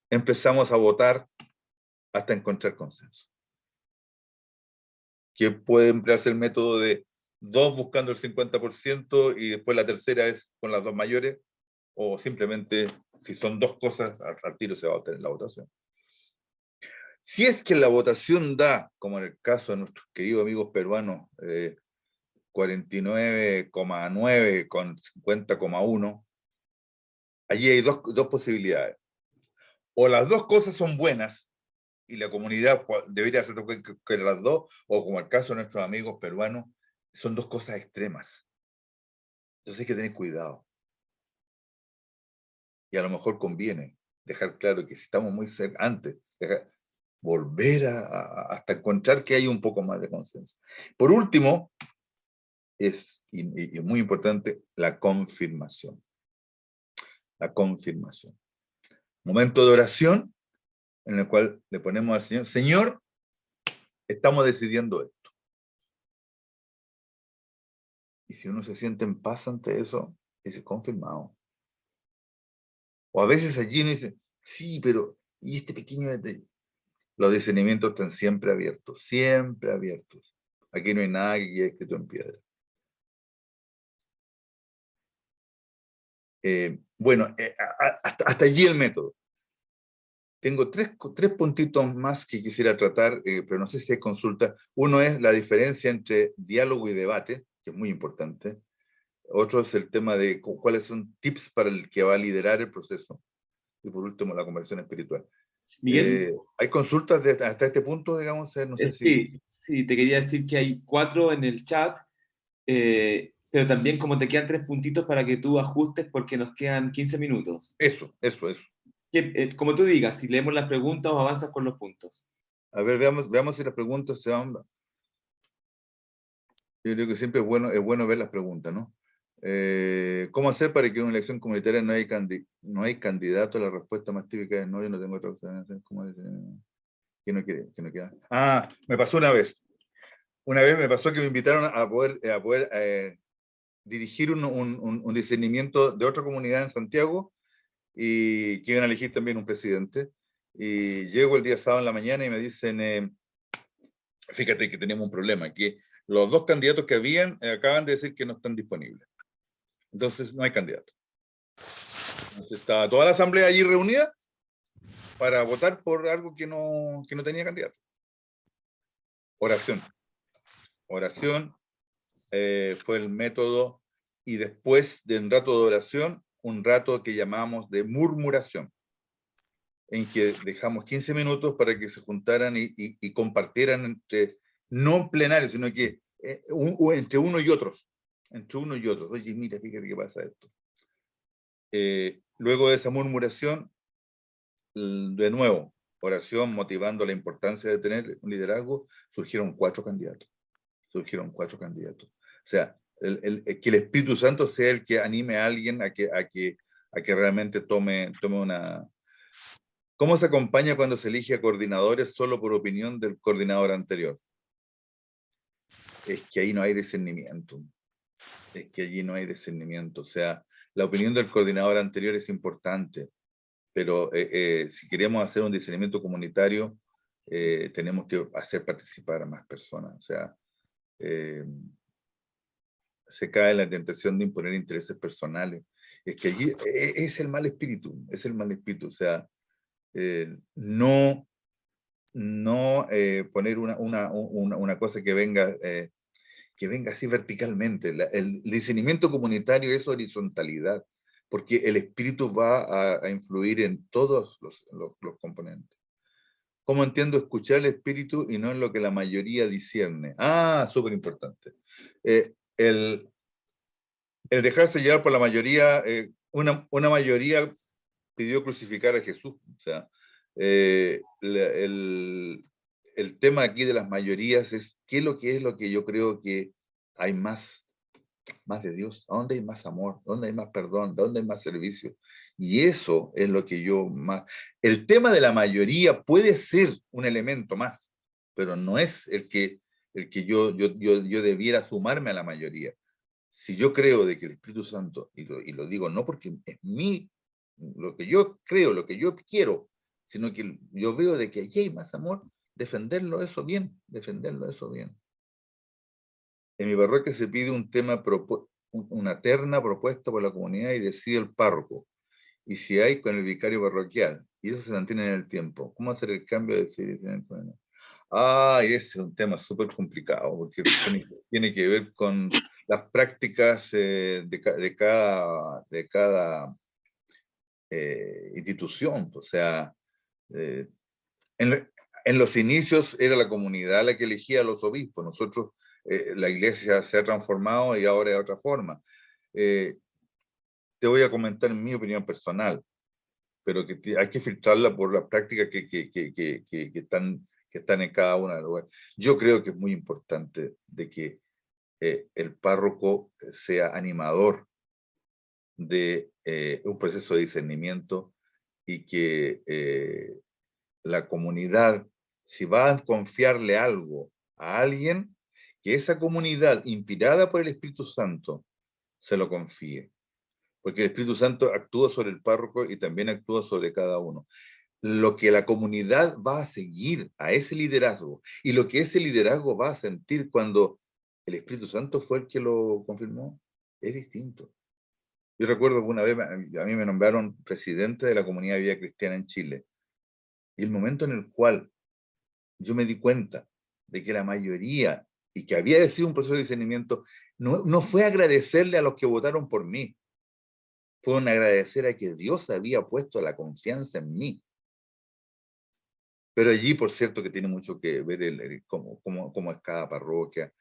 empezamos a votar hasta encontrar consenso. Que puede emplearse el método de 2 buscando el 50% y después la tercera es con las 2 mayores, o simplemente si son 2 cosas, al tiro se va a obtener la votación. Si es que la votación da, como en el caso de nuestros queridos amigos peruanos, 49,9 con 50,1, allí hay dos posibilidades. O las 2 cosas son buenas, y la comunidad debería hacer que las 2, o como el caso de nuestros amigos peruanos, son 2 cosas extremas. Entonces hay que tener cuidado. Y a lo mejor conviene dejar claro que si estamos muy cerca, antes, volver hasta encontrar que hay un poco más de consenso. Por último, es muy importante, la confirmación. La confirmación. Momento de oración en el cual le ponemos al Señor, Señor, estamos decidiendo esto. Y si uno se siente en paz ante eso, es confirmado. O a veces allí uno dice, sí, pero, ¿y este pequeño detalle? Los discernimientos están siempre abiertos, siempre abiertos. Aquí no hay nada que quede escrito en piedra. Bueno, hasta allí el método. Tengo tres puntitos más que quisiera tratar, pero no sé si hay consulta. Uno es la diferencia entre diálogo y debate, que es muy importante. Otro es el tema de cuáles son tips para el que va a liderar el proceso. Y por último, la conversión espiritual. Miguel, ¿Hay consultas hasta este punto, digamos? No sé si... sí, te quería decir que hay 4 en el chat, pero también como te quedan 3 puntitos para que tú ajustes porque nos quedan 15 minutos. Eso. Como tú digas, si leemos las preguntas o avanzas con los puntos. A ver, veamos si las preguntas se van. Yo creo que siempre es bueno ver las preguntas, ¿no? ¿Cómo hacer para que en una elección comunitaria no hay candidato? La respuesta más típica es no, yo no tengo otra opción. ¿Cómo dice? ¿Quién no quiere? ¿Quién no queda? Ah, me pasó una vez. Una vez me pasó que me invitaron a poder dirigir un discernimiento de otra comunidad en Santiago y que iban a elegir también un presidente. Y llego el día sábado en la mañana y me dicen, fíjate que tenemos un problema, que los 2 candidatos que habían acaban de decir que no están disponibles. Entonces no hay candidato. Entonces estaba toda la asamblea allí reunida para votar por algo que no tenía candidato. Oración. Oración fue el método, y después de un rato de oración, un rato que llamamos de murmuración, en que dejamos 15 minutos para que se juntaran y compartieran no plenarios, sino que entre uno y otros. Oye, mira, fíjate qué pasa esto. Luego de esa murmuración, de nuevo, oración motivando la importancia de tener un liderazgo, surgieron 4 candidatos. O sea, que el Espíritu Santo sea el que anime a alguien a que a que realmente tome una... ¿Cómo se acompaña cuando se elige a coordinadores solo por opinión del coordinador anterior? Es que ahí no hay discernimiento. Es que allí no hay discernimiento. O sea, la opinión del coordinador anterior es importante, pero si queremos hacer un discernimiento comunitario, tenemos que hacer participar a más personas. O sea, se cae en la tentación de imponer intereses personales. Es que allí es el mal espíritu, es el mal espíritu. O sea, no poner una cosa que venga así verticalmente. El discernimiento comunitario es horizontalidad, porque el espíritu va a influir en todos los componentes. ¿Cómo entiendo escuchar el espíritu y no en lo que la mayoría discierne? Ah, súper importante. El dejarse llevar por la mayoría, una mayoría pidió crucificar a Jesús. O sea, el tema aquí de las mayorías es qué es lo que yo creo que hay más de Dios, dónde hay más amor, dónde hay más perdón, dónde hay más servicio. Y eso es lo que yo más... El tema de la mayoría puede ser un elemento más, pero no es el que yo debiera sumarme a la mayoría. Si yo creo de que el Espíritu Santo, y lo digo no porque es lo que yo creo, lo que yo quiero, sino que yo veo de que allí hay más amor, defenderlo eso bien. En mi parroquia se pide un tema, una terna propuesta por la comunidad y decide el párroco. Y si hay, con el vicario parroquial. Y eso se mantiene en el tiempo. ¿Cómo hacer el cambio de decidir? Ese es un tema súper complicado, porque tiene que ver con las prácticas de cada institución. O sea, en los inicios era la comunidad la que elegía a los obispos. Nosotros, la iglesia se ha transformado y ahora es de otra forma. Te voy a comentar mi opinión personal, pero que hay que filtrarla por las prácticas que están en cada una de los lugares. Yo creo que es muy importante de que el párroco sea animador de un proceso de discernimiento y que la comunidad, si va a confiarle algo a alguien, que esa comunidad, inspirada por el Espíritu Santo, se lo confíe. Porque el Espíritu Santo actúa sobre el párroco y también actúa sobre cada uno. Lo que la comunidad va a seguir a ese liderazgo y lo que ese liderazgo va a sentir cuando el Espíritu Santo fue el que lo confirmó, es distinto. Yo recuerdo que una vez a mí me nombraron presidente de la Comunidad de Vida Cristiana en Chile. Y el momento en el cual yo me di cuenta de que la mayoría, y que había sido un proceso de discernimiento, no fue agradecerle a los que votaron por mí, fue un agradecer a que Dios había puesto la confianza en mí. Pero allí, por cierto, que tiene mucho que ver cómo es cada parroquia,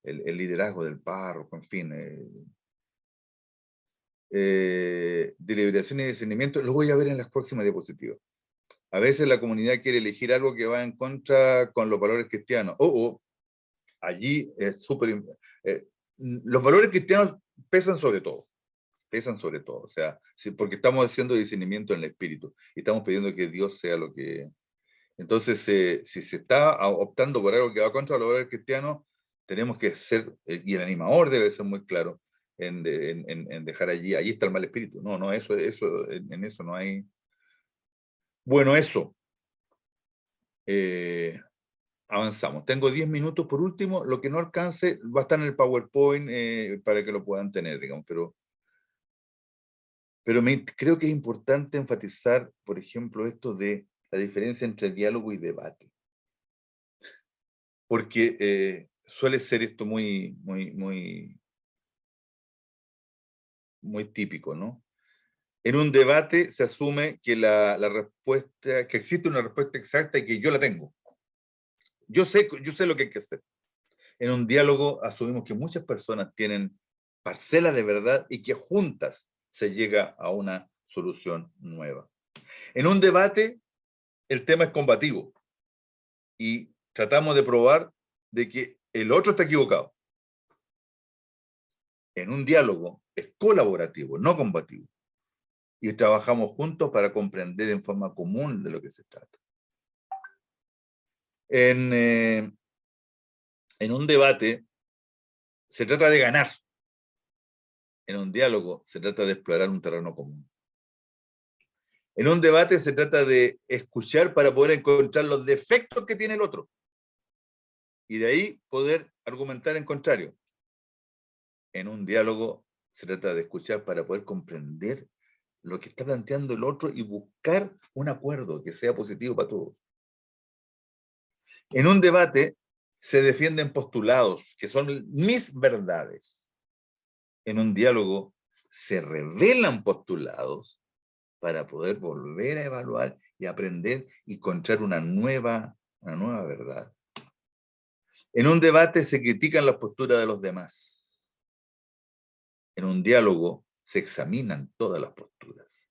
el liderazgo del párroco, en fin. Deliberación y discernimiento, lo voy a ver en las próximas diapositivas. A veces la comunidad quiere elegir algo que va en contra con los valores cristianos. Allí es súper... los valores cristianos pesan sobre todo. O sea, porque estamos haciendo discernimiento en el espíritu y estamos pidiendo que Dios sea lo que... Entonces, si se está optando por algo que va contra los valores cristianos, tenemos que ser, y el animador debe ser muy claro en dejar allí está el mal espíritu. No, en eso no hay... Bueno, eso. Avanzamos. Tengo 10 minutos por último. Lo que no alcance va a estar en el PowerPoint para que lo puedan tener, digamos. Pero creo que es importante enfatizar, por ejemplo, esto de la diferencia entre diálogo y debate. Porque suele ser esto muy típico, ¿no? En un debate se asume que la respuesta, que existe una respuesta exacta y que yo la tengo. Yo sé lo que hay que hacer. En un diálogo asumimos que muchas personas tienen parcelas de verdad y que juntas se llega a una solución nueva. En un debate, el tema es combativo y tratamos de probar de que el otro está equivocado. En un diálogo es colaborativo, no combativo. y trabajamos juntos para comprender en forma común de lo que se trata. En un debate se trata de ganar. En un diálogo se trata de explorar un terreno común. En un debate se trata de escuchar para poder encontrar los defectos que tiene el otro. Y de ahí poder argumentar en contrario. En un diálogo se trata de escuchar para poder comprender lo que está planteando el otro y buscar un acuerdo que sea positivo para todos. En un debate se defienden postulados que son mis verdades. En un diálogo se revelan postulados para poder volver a evaluar y aprender y encontrar una nueva verdad. En un debate se critican las posturas de los demás. En un diálogo se examinan todas las posturas.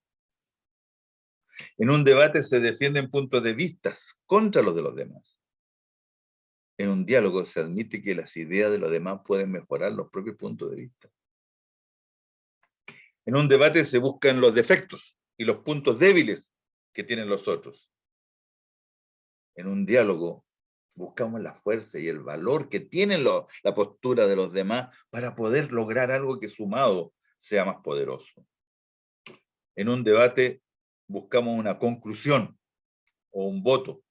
En un debate se defienden puntos de vista contra los de los demás. En un diálogo se admite que las ideas de los demás pueden mejorar los propios puntos de vista. En un debate se buscan los defectos y los puntos débiles que tienen los otros. En un diálogo buscamos la fuerza y el valor que tiene la postura de los demás para poder lograr algo que sumado sea más poderoso. En un debate buscamos una conclusión o un voto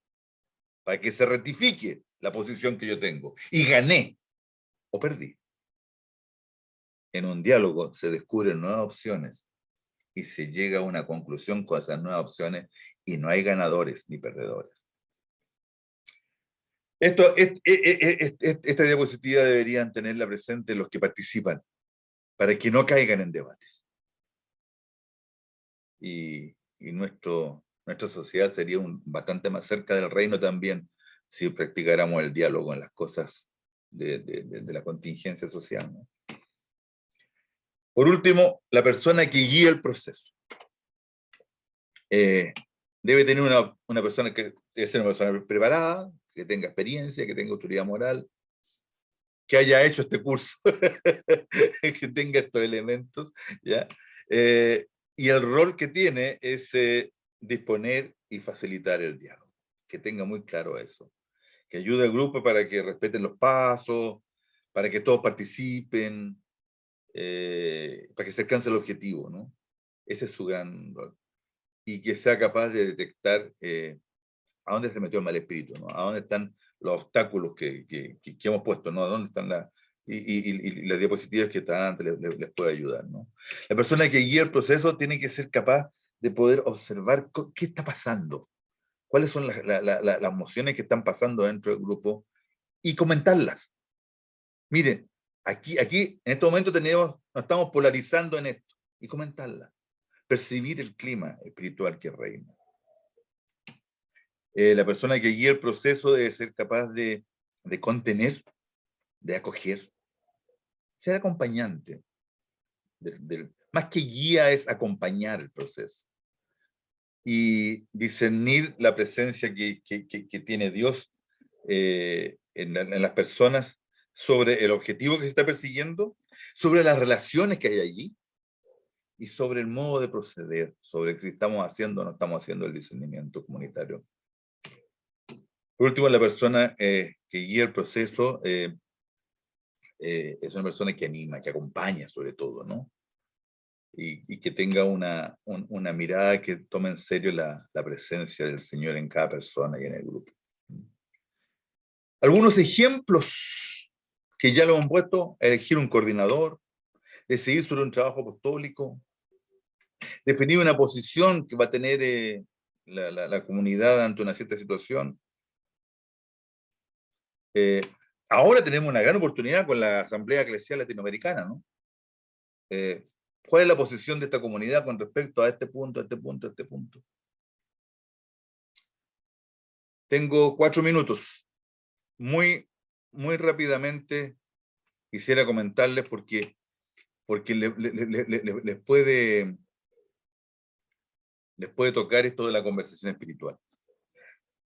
para que se ratifique la posición que yo tengo. Y gané o perdí. En un diálogo se descubren nuevas opciones y se llega a una conclusión con esas nuevas opciones y no hay ganadores ni perdedores. Esta diapositiva deberían tenerla presente los que participan para que no caigan en debates. Y nuestra sociedad sería bastante más cerca del reino también si practicáramos el diálogo en las cosas de la contingencia social, ¿no? Por último, la persona que guía el proceso. Debe tener una persona que debe ser una persona preparada, que tenga experiencia, que tenga autoridad moral, que haya hecho este curso, que tenga estos elementos, ¿ya? Y el rol que tiene es disponer y facilitar el diálogo, que tenga muy claro eso, que ayude al grupo para que respeten los pasos, para que todos participen, para que se alcance el objetivo, ¿no? Ese es su gran rol. Y que sea capaz de detectar a dónde se metió el mal espíritu, ¿no? A dónde están los obstáculos que hemos puesto, ¿no? A dónde están y las diapositivas que están antes les puede ayudar, ¿no? La persona que guía el proceso tiene que ser capaz de poder observar qué está pasando, cuáles son las emociones que están pasando dentro del grupo y comentarlas. Miren, aquí en este momento nos estamos polarizando en esto y comentarlas. Percibir el clima espiritual que reina. La persona que guía el proceso debe ser capaz de contener, de acoger, ser acompañante. Más que guía es acompañar el proceso. Y discernir la presencia que tiene Dios en las personas sobre el objetivo que se está persiguiendo, sobre las relaciones que hay allí, y sobre el modo de proceder, sobre si estamos haciendo o no estamos haciendo el discernimiento comunitario. Por último, la persona que guía el proceso es una persona que anima, que acompaña sobre todo, ¿no? Y que tenga una mirada que tome en serio la presencia del Señor en cada persona y en el grupo. Algunos ejemplos que ya lo han puesto: elegir un coordinador, decidir sobre un trabajo apostólico, definir una posición que va a tener la comunidad ante una cierta situación. Ahora tenemos una gran oportunidad con la Asamblea Eclesial Latinoamericana, ¿no? ¿Cuál es la posición de esta comunidad con respecto a este punto, a este punto, a este punto? Tengo 4 minutos. Muy rápidamente quisiera comentarles porque les puede tocar esto de la conversación espiritual.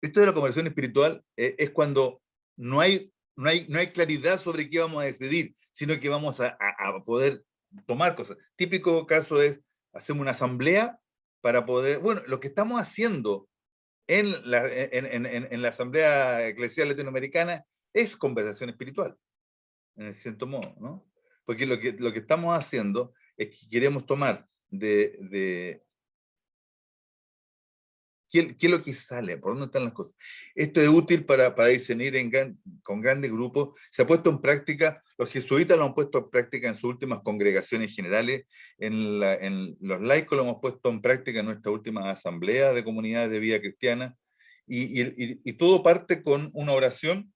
Esto de la conversación espiritual es cuando no hay claridad sobre qué vamos a decidir, sino que vamos a poder tomar cosas. Típico caso es hacemos una asamblea para poder, bueno, lo que estamos haciendo en la Asamblea Eclesial Latinoamericana es conversación espiritual, en cierto modo, ¿no? Porque lo que estamos haciendo es que queremos tomar ¿qué es lo que sale? ¿Por dónde están las cosas? Esto es útil para discernir con grandes grupos. Se ha puesto en práctica, los jesuitas lo han puesto en práctica en sus últimas congregaciones generales, en los laicos lo hemos puesto en práctica en nuestra última asamblea de comunidades de vida cristiana, y todo parte con una oración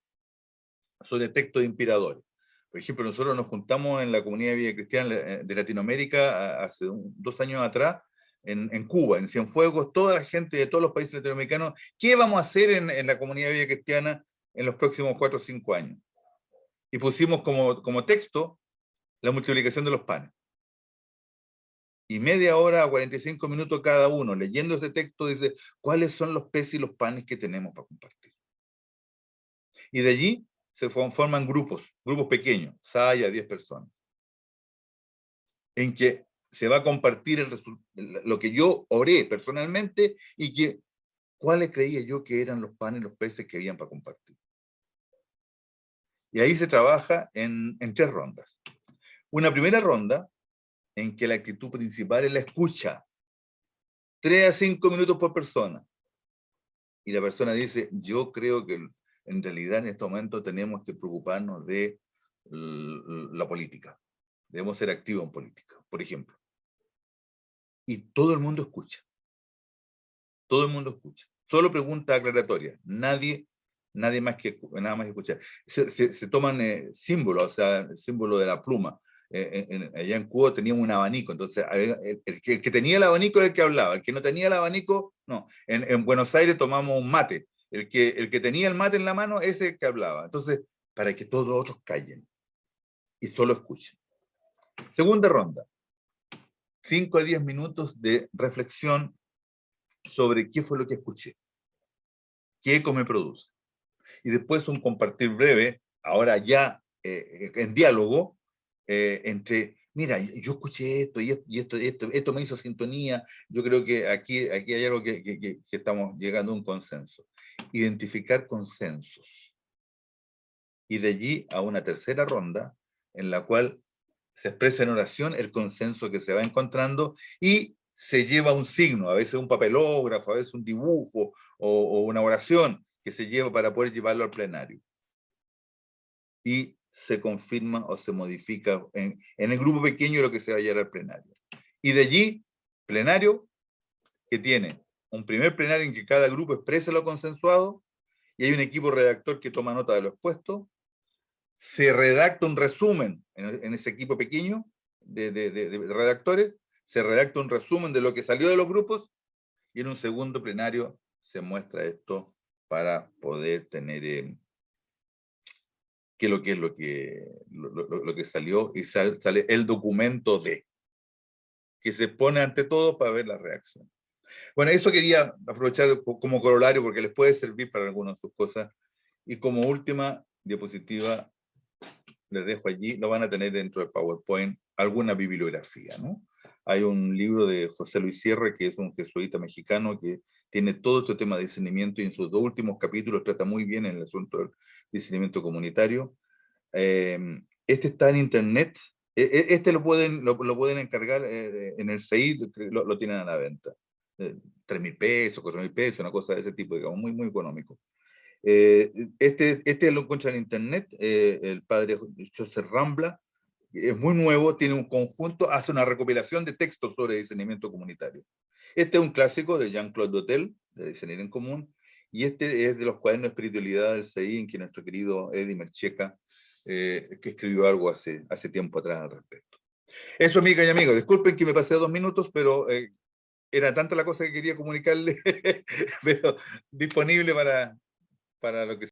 sobre textos inspiradores. Por ejemplo, nosotros nos juntamos en la comunidad de vida cristiana de Latinoamérica hace 2 años atrás, en Cuba, en Cienfuegos, toda la gente de todos los países latinoamericanos, ¿qué vamos a hacer en la comunidad de vida cristiana en los próximos 4 o 5 años? Y pusimos como texto la multiplicación de los panes. Y media hora a 45 minutos cada uno, leyendo ese texto, dice, ¿cuáles son los peces y los panes que tenemos para compartir? Y de allí se forman grupos pequeños, 6 a 10 personas, en que se va a compartir lo que yo oré personalmente y cuáles creía yo que eran los panes y los peces que habían para compartir. Y ahí se trabaja en 3 rondas. Una primera ronda en que la actitud principal es la escucha, 3 a 5 minutos por persona. Y la persona dice, yo creo que en realidad en este momento tenemos que preocuparnos de la política. Debemos ser activos en política, por ejemplo. Y todo el mundo escucha. Todo el mundo escucha. Solo pregunta aclaratoria. Nada más que escuchar. Se toman símbolos, o sea, el símbolo de la pluma. Allá en Cuba teníamos un abanico, entonces el que tenía el abanico era el que hablaba, el que no tenía el abanico, no. En Buenos Aires tomamos un mate. El que tenía el mate en la mano, ese es el que hablaba. Entonces, para que todos los otros callen y solo escuchen. Segunda ronda. 5 a 10 minutos de reflexión sobre qué fue lo que escuché, qué eco me produce. Y después un compartir breve, ahora ya en diálogo, entre, mira, yo escuché esto y esto me hizo sintonía, yo creo que aquí hay algo que estamos llegando a un consenso. Identificar consensos. Y de allí a una tercera ronda, en la cual se expresa en oración el consenso que se va encontrando y se lleva un signo, a veces un papelógrafo, a veces un dibujo o una oración que se lleva para poder llevarlo al plenario. Y se confirma o se modifica en el grupo pequeño lo que se va a llevar al plenario. Y de allí, plenario, que tiene un primer plenario en que cada grupo expresa lo consensuado, y hay un equipo redactor que toma nota de lo expuesto, se redacta un resumen en ese equipo pequeño de redactores, se redacta un resumen de lo que salió de los grupos, y en un segundo plenario se muestra esto para poder tener qué es lo que salió, y sale el documento que se pone ante todo para ver la reacción. Bueno, eso quería aprovechar como corolario porque les puede servir para algunas de sus cosas. Y como última diapositiva, les dejo allí, lo van a tener dentro del PowerPoint, alguna bibliografía, ¿no? Hay un libro de José Luis Sierra, que es un jesuita mexicano, que tiene todo este tema de discernimiento, y en sus 2 últimos capítulos trata muy bien el asunto del discernimiento comunitario. Este está en internet, este lo pueden encargar en el CEI, lo tienen a la venta. 3.000 pesos, 4.000 pesos, una cosa de ese tipo, digamos, muy, muy económico. Este lo encuentran en internet, el padre José Rambla, es muy nuevo, tiene un conjunto, hace una recopilación de textos sobre discernimiento comunitario. Este es un clásico de Jean-Claude Dotel, de Discernir en Común, y este es de los cuadernos de espiritualidad del CEI, en que nuestro querido Eddie Mercheca, que escribió algo hace tiempo atrás al respecto. Eso, amigas y amigos, disculpen que me pasé 2 minutos, pero era tanta la cosa que quería comunicarles, pero disponible para lo que